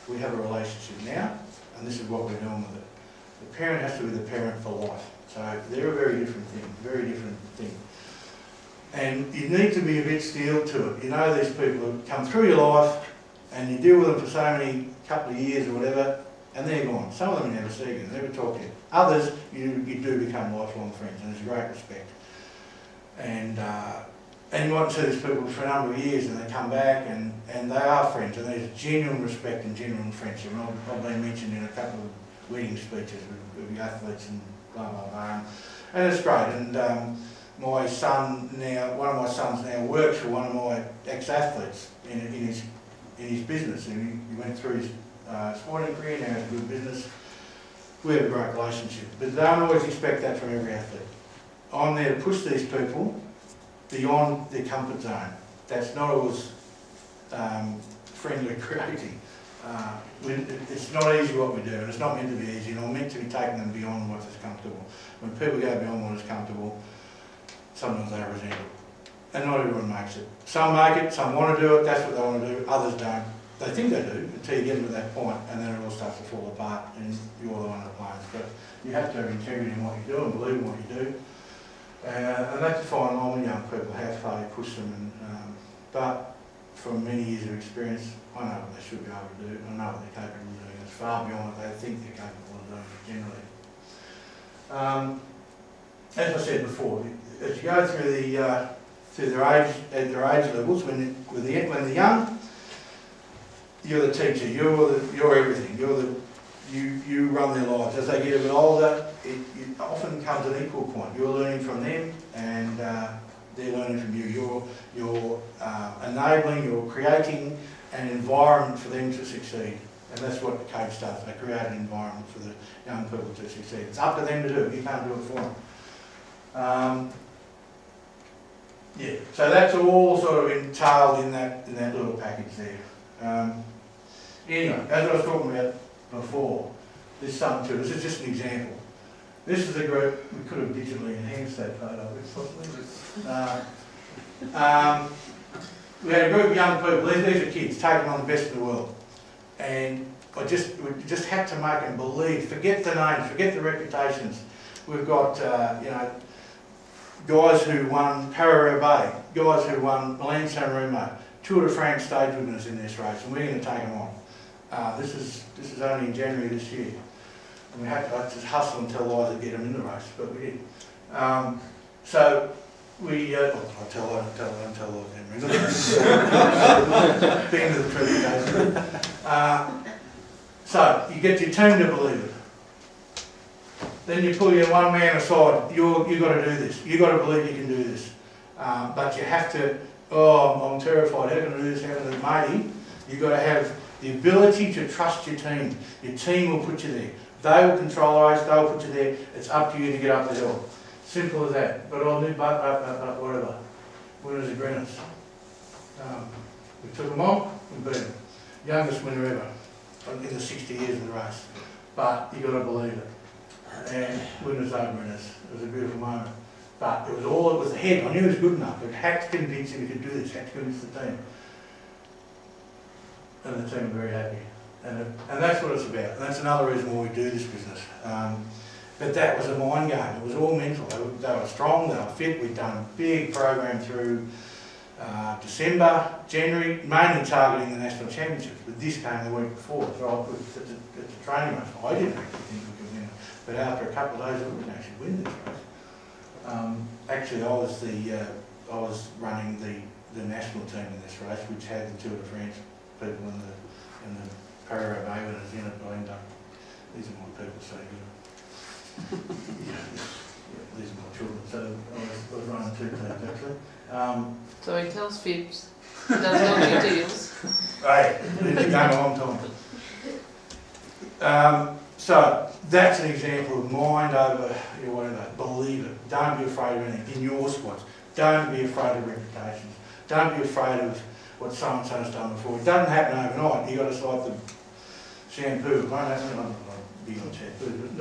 We have a relationship now, and this is what we're doing with it. The parent has to be the parent for life. So they're a very different thing, And you need to be a bit steeled to it. You know these people who come through your life, and you deal with them for so many couple of years or whatever, and they're gone. Some of them you never see again, never talk to you. Others, you do become lifelong friends, and there's great respect. And you might see these people for a number of years, and they come back, and they are friends, and there's genuine respect and genuine friendship. And I've been mentioned in a couple of wedding speeches with athletes and blah, blah, blah. And it's great. And my son now, one of my sons now works for one of my ex-athletes in his business, and he went through his sporting career, now has a good business. We have a great relationship, but they don't always expect that from every athlete. I'm there to push these people beyond their comfort zone. That's not always friendly creating. It's not easy what we do, and it's not meant to be easy, and I'm meant to be taking them beyond what is comfortable. When people go beyond what is comfortable, sometimes they resent it. And not everyone makes it. Some make it, some want to do it, that's what they want to do, others don't. They think they do until you get them to that point, and then it all starts to fall apart and you're the one that blames. But you have to have integrity in what you do and believe in what you do. And that's fine along with young people, how far you push them. But from many years of experience, I know what they should be able to do, I know what they're capable of doing. It's far beyond what they think they're capable of doing generally. As I said before, as you go through their age levels, when they're young, you're the teacher, you're everything, you run their lives. As they get a bit older, it often comes an equal point. You're learning from them, and they're learning from you. You're enabling, you're creating an environment for them to succeed. And that's what the coach does. They create an environment for the young people to succeed. It's up to them to do it. You can't do it for them. Yeah, so that's all sort of entailed in that little package there. Anyway, as I was talking about before, there's something to it. This is just an example. This is a group, we could have digitally enhanced that photo, we had a group of young people, these are kids taking on the best in the world. And we just had to make them believe. Forget the names, forget the reputations. We've got, you know, guys who won Pararabay, guys who won Milan San Remo, Tour de France stage winners in this race, and we're going to take them on. This is only in January this year. And we had to just hustle and tell lies to get them in the race, but we did. So we, I tell lies anymore. Being to the truth, so you get your team to believe it. Then you pull your one man aside. You've got to do this. You've got to believe you can do this. But you have to. Oh, I'm terrified. How can I do this? How can I do it, matey? You've got to have the ability to trust your team. Your team will put you there. They will control the race. They'll put you there. It's up to you to get up the hill. Simple as that. But I'll do but whatever. Winners and grinners. We took them on. We beat them. Youngest winner ever in the 60 years of the race. But you've got to believe it. And winners over winners. It was a beautiful moment. But it was the head. I knew it was good enough. It had to convince him he could do this. Had to convince the team. And the team were very happy. And that's what it's about. And that's another reason why we do this business. But that was a mind game. It was all mental. They were strong, they were fit. We'd done a big program through December, January, mainly targeting the national championships. But this came the week before. So it's a training race. I didn't actually think we could win it. But after a couple of days, we could actually win this race. Actually, I was running the national team in this race, which had the Tour de France people and the Pararabay winners in it. I ended up, these are my people, so these are my children. So I was running two teams actually. So he tells fibs. He does not do deals. Hey, it's been going a long time. So that's an example of mind over whatever. Believe it. Don't be afraid of anything in your squads. Don't be afraid of reputations. Don't be afraid of what so-and-so's done before. It doesn't happen overnight. You've got to like the shampoo. It won't happen. I'm not big on shampoo. It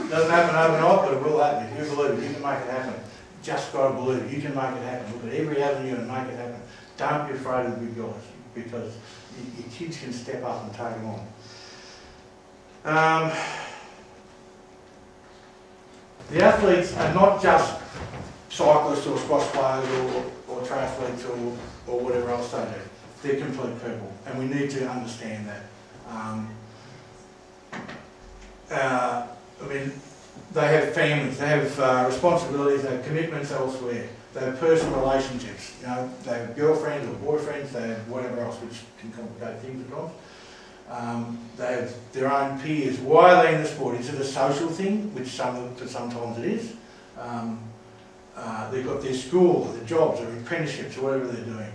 doesn't happen overnight, but it will happen. If you believe it, you can make it happen. Just got to believe it. You can make it happen. Look at every avenue and make it happen. Don't be afraid of the big guys, because your kids can step up and take them on. The athletes are not just cyclists or squash players or triathletes or whatever else they do. They're complete people, and we need to understand that. I mean, they have families, they have responsibilities, they have commitments elsewhere, they have personal relationships. You know, they have girlfriends or boyfriends, they have whatever else, which can complicate things at times. They have their own peers. Why are they in the sport? Is it a social thing, which sometimes it is? They've got their school, or their jobs, or apprenticeships, or whatever they're doing.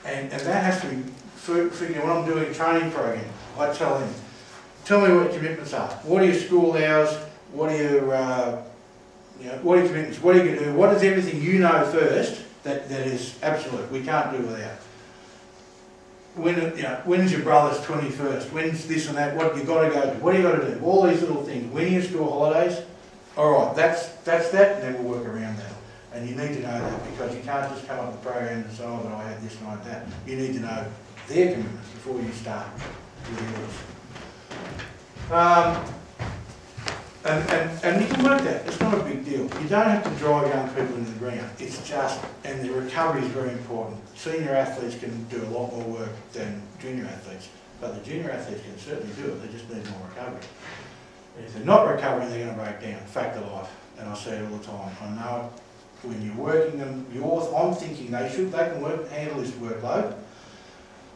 And that has to be figured. When I'm doing a training program, I tell them, tell me what your commitments are. What are your school hours? What are your, what are your commitments? What are you going to do? What is everything you know first that is absolute? We can't do without. When's your brother's 21st? When's this and that? What you got to go to? What do you got to do? All these little things. When are your school holidays? All right, that's that, and then we'll work around that. And you need to know that, because you can't just come up with a program and say, oh, but I had this and I had that. You need to know their commitments before you start with yours. And you can work that. It's not a big deal. You don't have to drive young people into the ground. It's just, and the recovery is very important. Senior athletes can do a lot more work than junior athletes, but the junior athletes can certainly do it. They just need more recovery. If they're not recovering, they're going to break down. Fact of life. And I say it all the time. I know when you're working them, I'm thinking they can handle this workload,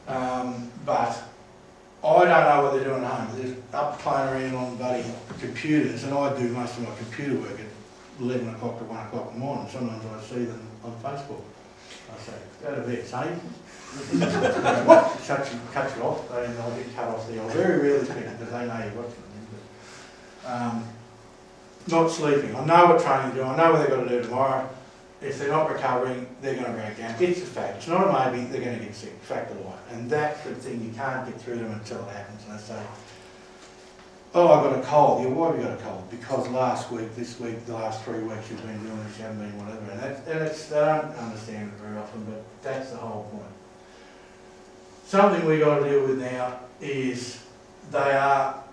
but I don't know what they're doing at home. They're up playing around on bloody computers, and I do most of my computer work at 11 o'clock to 1 o'clock in the morning. Sometimes I see them on Facebook. I say, go to bed, sonny. What? Cut you off. They know get cut off there. I very rarely speak because they know you're watching them. Not sleeping. I know what training to do. I know what they've got to do tomorrow. If they're not recovering, they're going to break down. It's a fact. It's not a maybe. They're going to get sick. Fact of life. And that's the thing. You can't get through them until it happens. And they say, oh, I got a cold. Yeah, why have you got a cold? Because last week, this week, the last 3 weeks you've been doing this, you haven't been whatever. And they don't understand it very often, but that's the whole point. something we got to deal with now is they are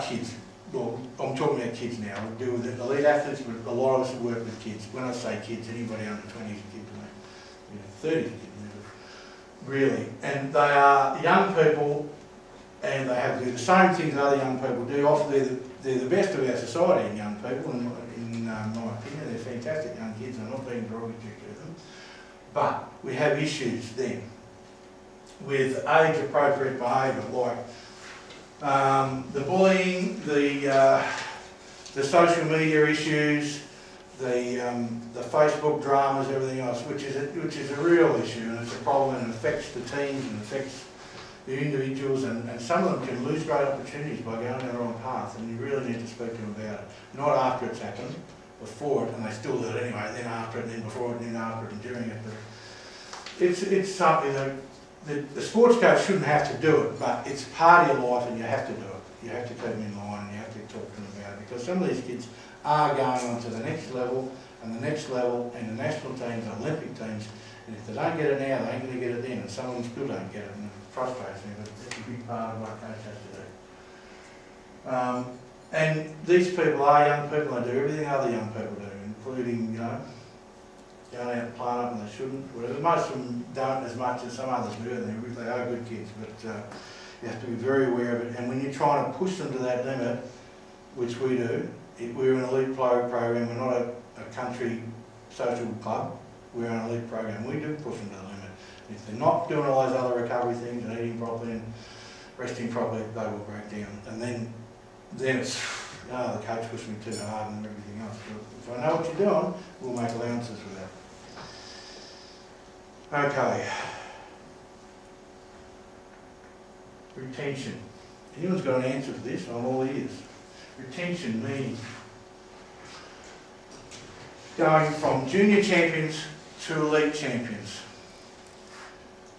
kids. Well, I'm talking about kids now. We deal with elite athletes, but a lot of us work with kids. When I say kids, anybody under 20 is a kid to me. 30 is a kid to me, really. And they are young people, and they have to do the same things other young people do. Often they're the best of our society in young people, and in my opinion, they're fantastic young kids. I'm not being derogatory to them. But we have issues then with age-appropriate behaviour, like the bullying, the social media issues, the Facebook dramas, everything else, which is a real issue, and it's a problem, and it affects the teams and affects the individuals, and some of them can lose great opportunities by going down the wrong path, and you really need to speak to them about it. Not after it's happened, before it, and they still do it anyway, then after it, then before it, then after it, and during it. But it's something that the sports coach shouldn't have to do it, but it's part of your life and you have to do it. You have to keep them in line and you have to talk to them about it, because some of these kids are going on to the next level and the next level, and the national teams and Olympic teams, and if they don't get it now, they ain't going to get it then, and some of them still don't get it, and it frustrates me, but it's a big part of what a coach has to do. And these people are young people, they do everything other young people do, including, you know, going out and playing up and they shouldn't, whatever. Most of them don't as much as some others do, and they are good kids, but you have to be very aware of it. And when you're trying to push them to that limit, which we do, we're an elite program, we're not a country social club, we're an elite program. We do push them to the limit. If they're not doing all those other recovery things and eating properly and resting properly, they will break down. And then it's, oh, the coach pushed me too hard and everything else. But if I know what you're doing, we'll make allowances for that. Okay. Retention. Anyone's got an answer for this? I'm all ears. Retention means going from junior champions to elite champions.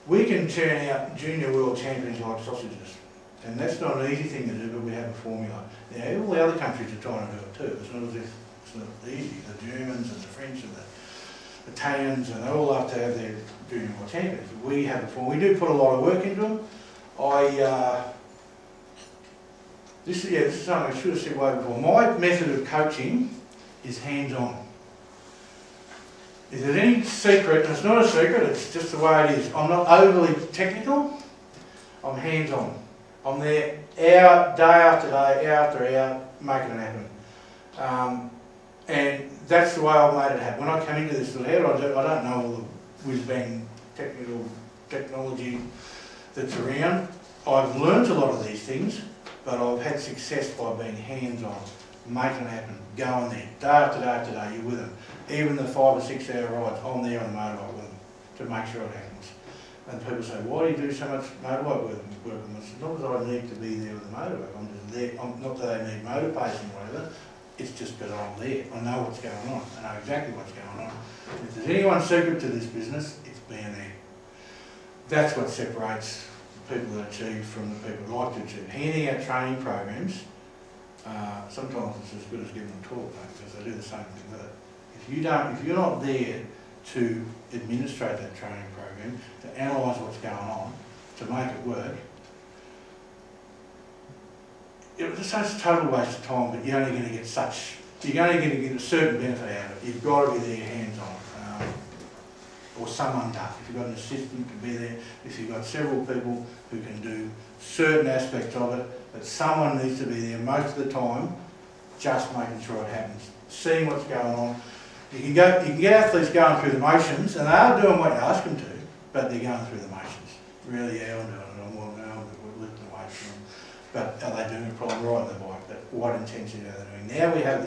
We can turn out junior world champions like sausages, and that's not an easy thing to do, but we have a formula. Now, all the other countries are trying to do it too. It's not as if it's not easy. The Germans and the French and the Italians, and they all have to have their junior world champions. We have a formula. We do put a lot of work into them. This is something I should have said way before. My method of coaching is hands-on. Is there any secret? And it's not a secret, it's just the way it is. I'm not overly technical, I'm hands-on. I'm there day after day, hour after hour, making it happen. And that's the way I've made it happen. When I come into this, how do I do it? I don't know all the whiz-bang technology that's around. I've learnt a lot of these things, but I've had success by being hands-on, making it happen, going there, day after day, you're with them. Even the 5 or 6 hour rides, I'm there on the motorbike with them to make sure it happens. And people say, why do you do so much motorbike work with them? It's not that I need to be there with the motorbike, I'm just there. Not that I need motor pacing or whatever, it's just because I'm there. I know what's going on, I know exactly what's going on. If there's anyone's secret to this business, it's being there. That's what separates the people that achieve from the people that like to achieve. Handing out training programs, sometimes it's as good as giving them a talk, because they do the same thing with it. If you're not there to administrate that training program, to analyse what's going on, to make it work, it's a total waste of time, but you're only going to get a certain benefit out of it. You've got to be there hands-on. Or someone does. If you've got an assistant to be there, if you've got several people who can do certain aspects of it, but someone needs to be there most of the time, just making sure it happens, seeing what's going on. You can get athletes going through the motions, and they are doing what you ask them to, but they're going through the motions. Really, yeah, I'm doing it. I'm well now, we're lifting the weights from them. But are they doing it probably right on the bike? But what intensity are they doing? Now we have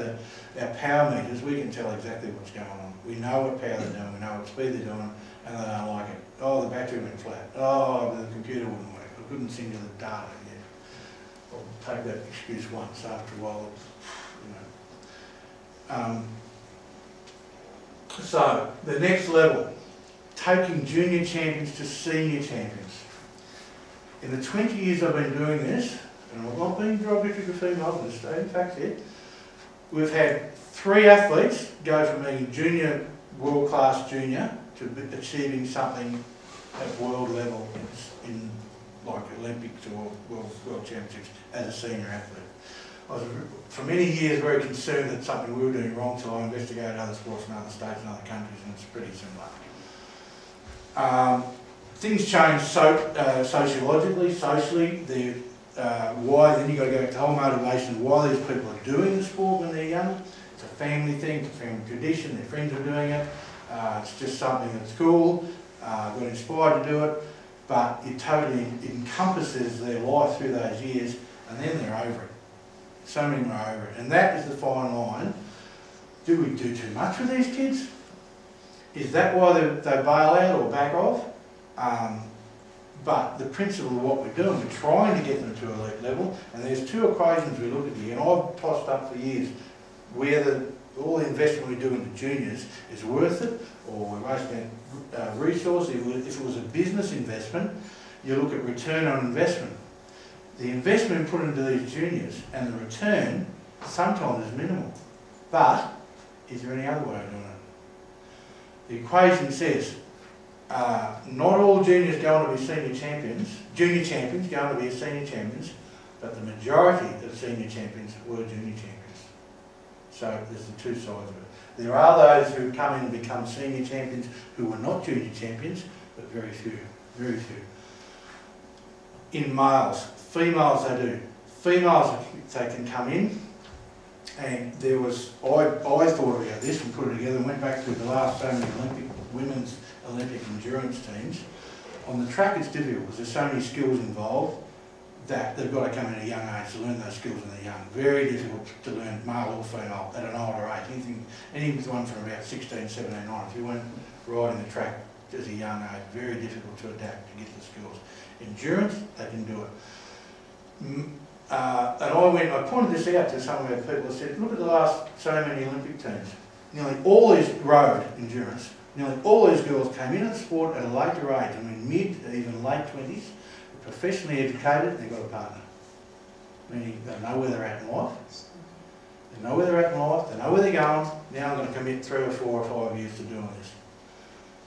our power meters, we can tell exactly what's going on. We know what power they're doing, we know what speed they're doing, and they don't like it. Oh, the battery went flat. Oh, the computer wouldn't work. I couldn't send you the data yet. I'll take that excuse once, after a while, you know. So, the next level, taking junior champions to senior champions. In the 20 years I've been doing this, and I'm not being derogatory to females, I'm just stating facts here, we've had 3 athletes go from being junior, world-class junior, to achieving something at world level in like Olympics or world championships as a senior athlete. I was for many years very concerned that something we were doing wrong, so I investigated other sports in other states and other countries, and it's pretty similar. Things change sociologically, socially. Why, then you've got to go to the whole motivation of why these people are doing the sport when they're young. It's a family thing, it's a family tradition, their friends are doing it. It's just something that's cool, got inspired to do it, but it totally encompasses their life through those years, and then they're over it. So many are over it. And that is the fine line. Do we do too much with these kids? Is that why they bail out or back off? But the principle of what we're doing, we're trying to get them to elite level, and there's two equations we look at here, and I've tossed up for years whether all the investment we do into juniors is worth it, or we're wasting resources. If it was a business investment, you look at return on investment. The investment put into these juniors and the return sometimes is minimal. But is there any other way of doing it? The equation says not all juniors go on to be junior champions go on to be senior champions, but the majority of senior champions were junior champions. So there's the two sides of it. There are those who come in and become senior champions who were not junior champions, but very few, very few. In males, females they do. Females, they can come in, and there was, I thought about this and put it together and went back to the last so many women's Olympic endurance teams. On the track it's difficult because there's so many skills involved that they've got to come in at a young age to learn those skills when they're young. Very difficult to learn, male or female, at an older age. Anyone from about 16, 17, 9, if you weren't riding the track as a young age, very difficult to adapt to get the skills. Endurance, they can do it. And I pointed this out to some of our people. I said, look at the last so many Olympic teams. Nearly all these road endurance, nearly all these girls came into the sport at a later age, I mean mid, even late 20s, professionally educated, they've got a partner. Meaning they know where they're at in life. They know where they're at in life, they know where they're going. Now I'm going to commit 3 or 4 or 5 years to doing this.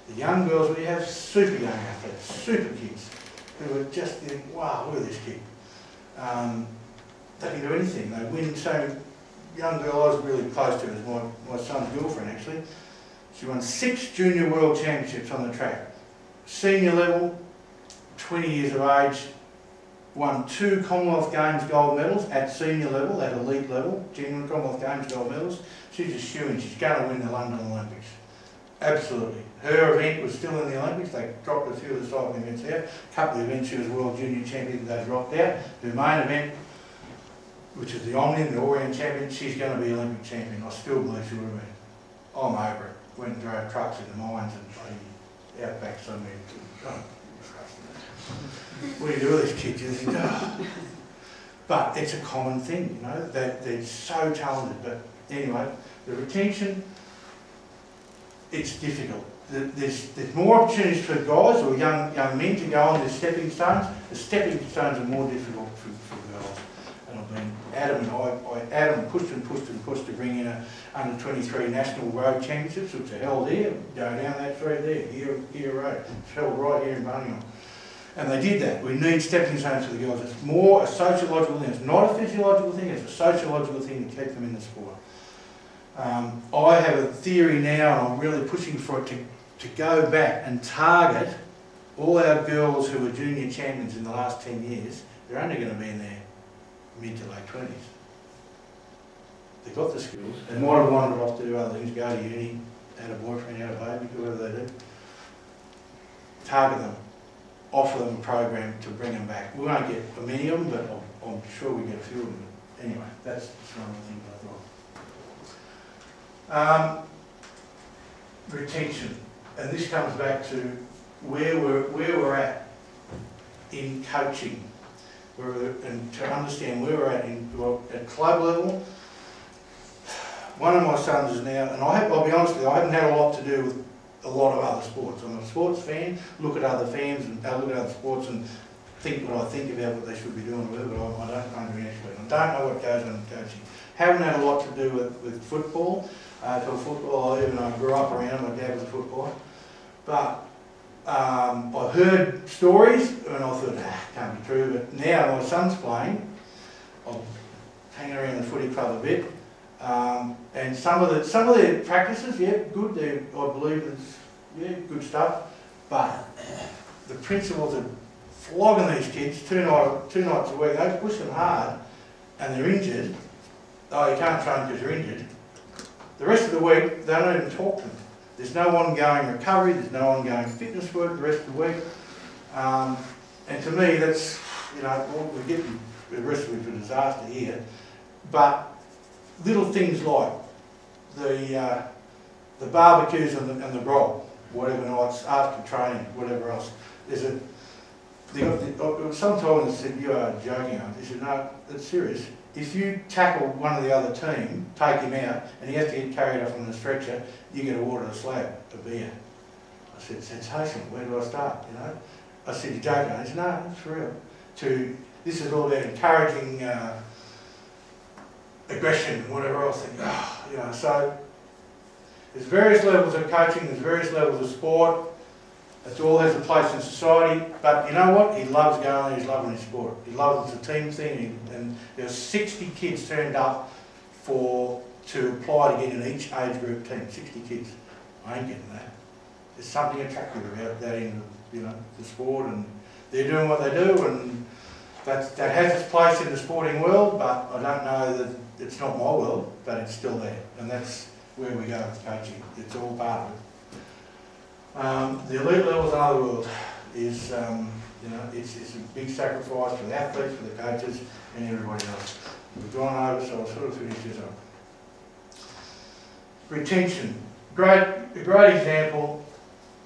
The young girls, we have super young athletes, super kids, who are just think, wow, look at this kid. They can do anything. They win. So, young girl I was really close to, is my son's girlfriend actually. She won 6 junior world championships on the track. Senior level, 20 years of age, won 2 Commonwealth Games gold medals at senior level, at elite level, genuine Commonwealth Games gold medals. She's a shoo-in. She's going to win the London Olympics. Absolutely. Her event was still in the Olympics. They dropped a few of the cycling events out. A couple of events she was world junior champion, they dropped out. Her main event, which is the Omnium, the Orient champion, she's going to be Olympic champion. I still believe she would have been. I'm over it. Went and drove trucks in the mines and out back somewhere. What do you do with these kids? You think, oh. But it's a common thing, you know, that they're so talented. But anyway, the retention, it's difficult. There's more opportunities for guys or young men to go on the stepping stones. The stepping stones are more difficult for girls. And I've been adamant, pushed to bring in a under-23 national road championships, which are held here. Go down that street there, here road. It's held right here in Bunningham. And they did that. We need stepping stones for the girls. It's more a sociological thing. It's not a physiological thing, it's a sociological thing to keep them in the sport. I have a theory now, and I'm really pushing for it to go back and target all our girls who were junior champions in the last 10 years. They're only going to be in their mid to late 20s. They've got the skills. They might have wandered off to do other things, go to uni, had a boyfriend, had a baby, whatever they do. Target them. Offer them a program to bring them back. We won't get many of them, but I'm sure we get a few of them. But anyway, that's one of the things I thought. Retention, and this comes back to where we're at in coaching, and to understand where we're at at club level. One of my sons is now, and I'll be honest with you, I haven't had a lot to do with a lot of other sports. I'm a sports fan, look at other fans and look at other sports and think what I think about what they should be doing with it, but I don't claim to be an expert. I don't know what goes on in coaching. Haven't had a lot to do with football. For football, even though I grew up around, my dad was a footballer. But I've heard stories and I thought, can't be true, but now my son's playing, I'm hanging around the footy club a bit, and some of their practices, yeah, good, I believe it's, yeah, good stuff, but the principals are flogging these kids two nights a week. They push them hard and they're injured. Oh, you can't train because you're injured. The rest of the week, they don't even talk to them. There's no ongoing recovery, there's no ongoing fitness work the rest of the week. And to me, that's, you know, we're getting the rest of it for disaster here. But little things like the barbecues and the grog, whatever nights, after training, whatever else. Sometimes they said, you are joking, aren't you? They said, no, it's serious. If you tackle one of the other team, take him out, and he has to get carried off on the stretcher, you get awarded a slab of beer. I said, sensational, where do I start, you know? I said, you're joking? He said, no, it's real. This is all about encouraging aggression and whatever else. You know, so there's various levels of coaching, there's various levels of sport. It all has a place in society, but you know what? He loves going there, he's loving his sport. He loves the team thing, and there were 60 kids turned up to apply to get in each age group team. 60 kids. I ain't getting that. There's something attractive about that in, you know, the sport, and they're doing what they do, and that has its place in the sporting world, but I don't know that it's not my world, but it's still there, and that's where we go with coaching. It's all part of it. The elite level is another world. Is you know, it's a big sacrifice for the athletes, for the coaches, and everybody else. We've gone over, so I'll sort of finish this up. Retention, a great example.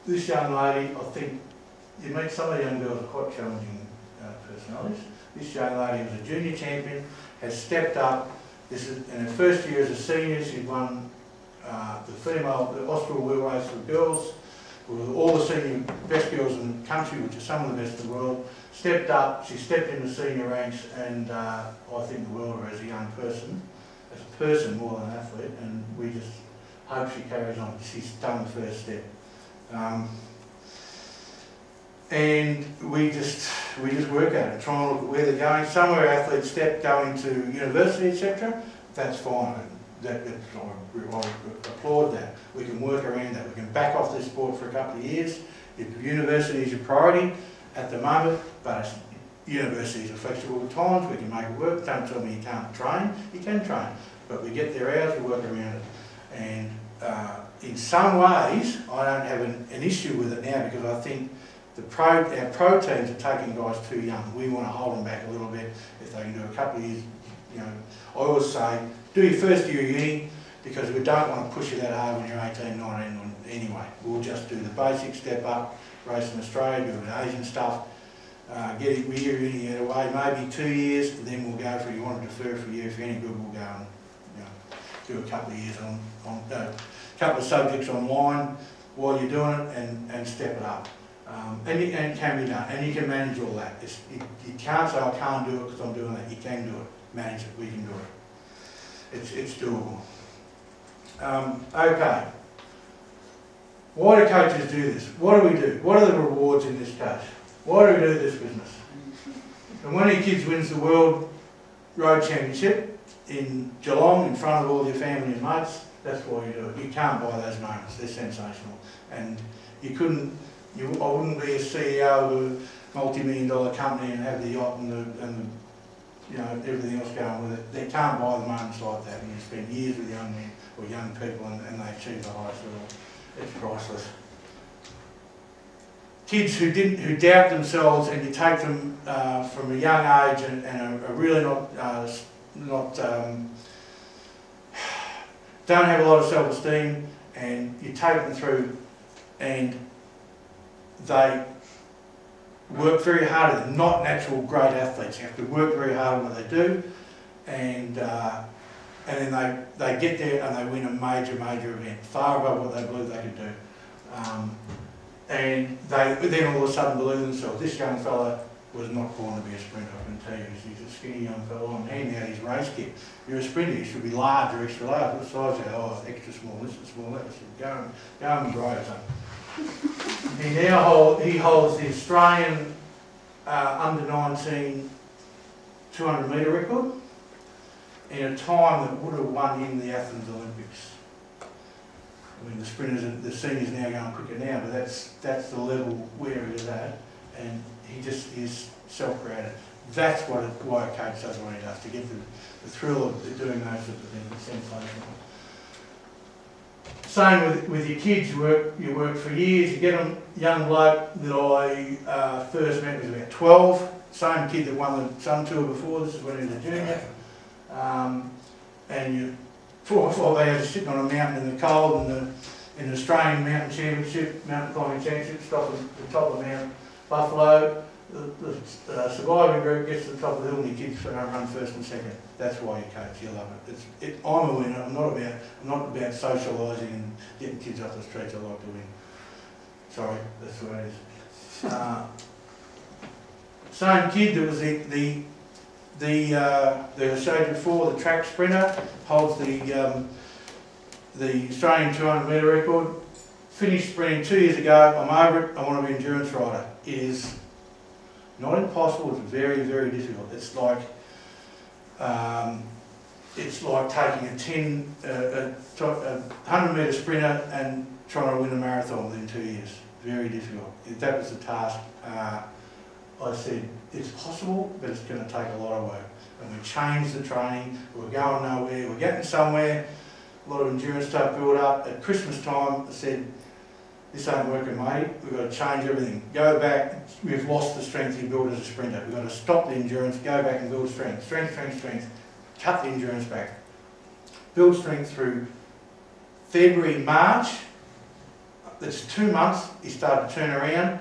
This young lady, I think you meet some of the young girls are quite challenging personalities. This young lady was a junior champion, has stepped up. This is in her first year as a senior. She won the Austral wheel race for girls. With all the senior best girls in the country, which are some of the best in the world, stepped up, she stepped into senior ranks, and I think the world of her as a young person, more than an athlete, and we just hope she carries on. She's done the first step. And we just work at it, try and look at where they're going. Some of our athletes go into university, etc. That's fine. I applaud that. We can work around that. We can back off this sport for a couple of years. If university is your priority at the moment, but universities are flexible at times, we can make it work. Don't tell me you can't train. You can train. But we get their hours, we work around it. And in some ways, I don't have an issue with it now, because I think our pro teams are taking guys too young. We want to hold them back a little bit. If they can do a couple of years, you know, I always say, do your first year of uni, because we don't want to push you that hard when you're 18, 19 anyway. We'll just do the basic step up, race in Australia, do the Asian stuff, get a year of uni out of the way, maybe 2 years, and then we'll go for, you want to defer for a year, if you're any good, we'll go and, you know, do a couple of years a couple of subjects online while you're doing it, and step it up. And it can be done, and you can manage all that. You can't say, I can't do it because I'm doing that. You can do it. Manage it. We can do it. It's doable. Okay. Why do coaches do this? What do we do? What are the rewards in this case? Why do we do this business? And when your kids wins the World Road Championship in Geelong in front of all your family and mates, that's why you do it. You can't buy those moments. They're sensational. And I wouldn't be a CEO of a multi-million-dollar company and have the yacht and the you know, everything else going with it. They can't buy the moments like that when you spend years with young men or young people and they achieve the highest level. It's priceless. Kids who doubt themselves, and you take them from a young age and are really not don't have a lot of self-esteem, and you take them through, and they work very hard. They're not natural great athletes. You have to work very hard on what they do, and then they get there and they win a major event, far above what they believe they could do. And they then all of a sudden believe themselves. This young fella was not born to be a sprinter, I can tell you. He's a skinny young fella. I'm handing out his race kit. You're a sprinter, you should be large or extra large. What size are you? Oh, extra small, this is small, that. Go and grow, son. He holds the Australian under-19 200 metre record in a time that would have won him the Athens Olympics. I mean, the sprinters, the seniors now going quicker now, but that's the level where he is at, and he just is self-created. That's why a coach does what he does, to get the thrill of doing those sorts of things. It's sensational. Same with your kids. You work for years. You get a young bloke that I first met was about 12. Same kid that won the Sun Tour before. This is when he was a junior. And you 4 or 5 hours sitting on a mountain in the cold in the Australian Mountain Championship, mountain climbing championship, top of Mount Buffalo. The surviving group gets to the top of the hill and your kids run first and second. That's why you coach. You love it. I'm a winner. I'm not about socialising and getting kids off the streets. I like to win. Sorry, that's the way it is. Same kid that was the I showed you before, the track sprinter, holds the Australian 200 metre record. Finished sprinting 2 years ago. I'm over it. I want to be an endurance rider. It is not impossible. It's very, very difficult. It's like taking a 100 metre sprinter and trying to win a marathon within 2 years. Very difficult. If that was the task, I said it's possible, but it's going to take a lot of work. And we changed the training. We're going nowhere. We're getting somewhere. A lot of endurance stuff built up. At Christmas time, I said, "This ain't working, mate. We've got to change everything. Go back. We've lost the strength you built as a sprinter. We've got to stop the endurance. Go back and build strength. Strength. Cut the endurance back. Build strength through February, March. That's 2 months. He started to turn around.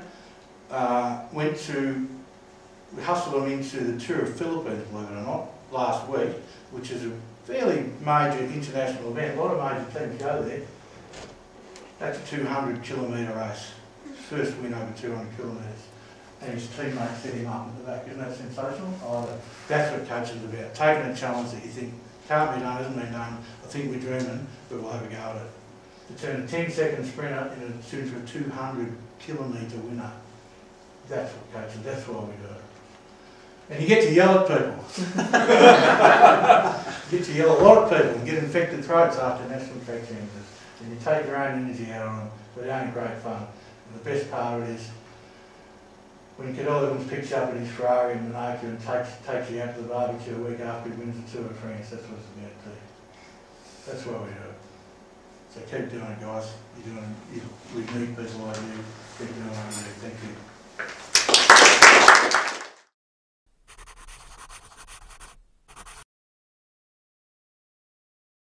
We hustled him into the Tour of Philippines, believe it or not, last week, which is a fairly major international event. A lot of major teams go there. That's a 200 kilometre race. First win over 200 kilometres. And his teammates set him up at the back. Isn't that sensational? That's what coaching is about. Taking a challenge that you think can't be done, hasn't been done. I think we're dreaming, but we'll have a go at it. To turn a 10-second sprinter into a 200 kilometre winner. That's what coaching, that's why we do it. And you get to yell at people. You get to yell at a lot of people and get infected throats after national track championships. And you take your own energy out on them, but it ain't great fun. And the best part of it is when Cadell Evans picks you up in his Ferrari in Monaco and takes you out to the barbecue a week after he wins the Tour de France. That's what it's about too. That's why we do it. So keep doing it, guys. We need people like you. Keep doing what you do. Thank you.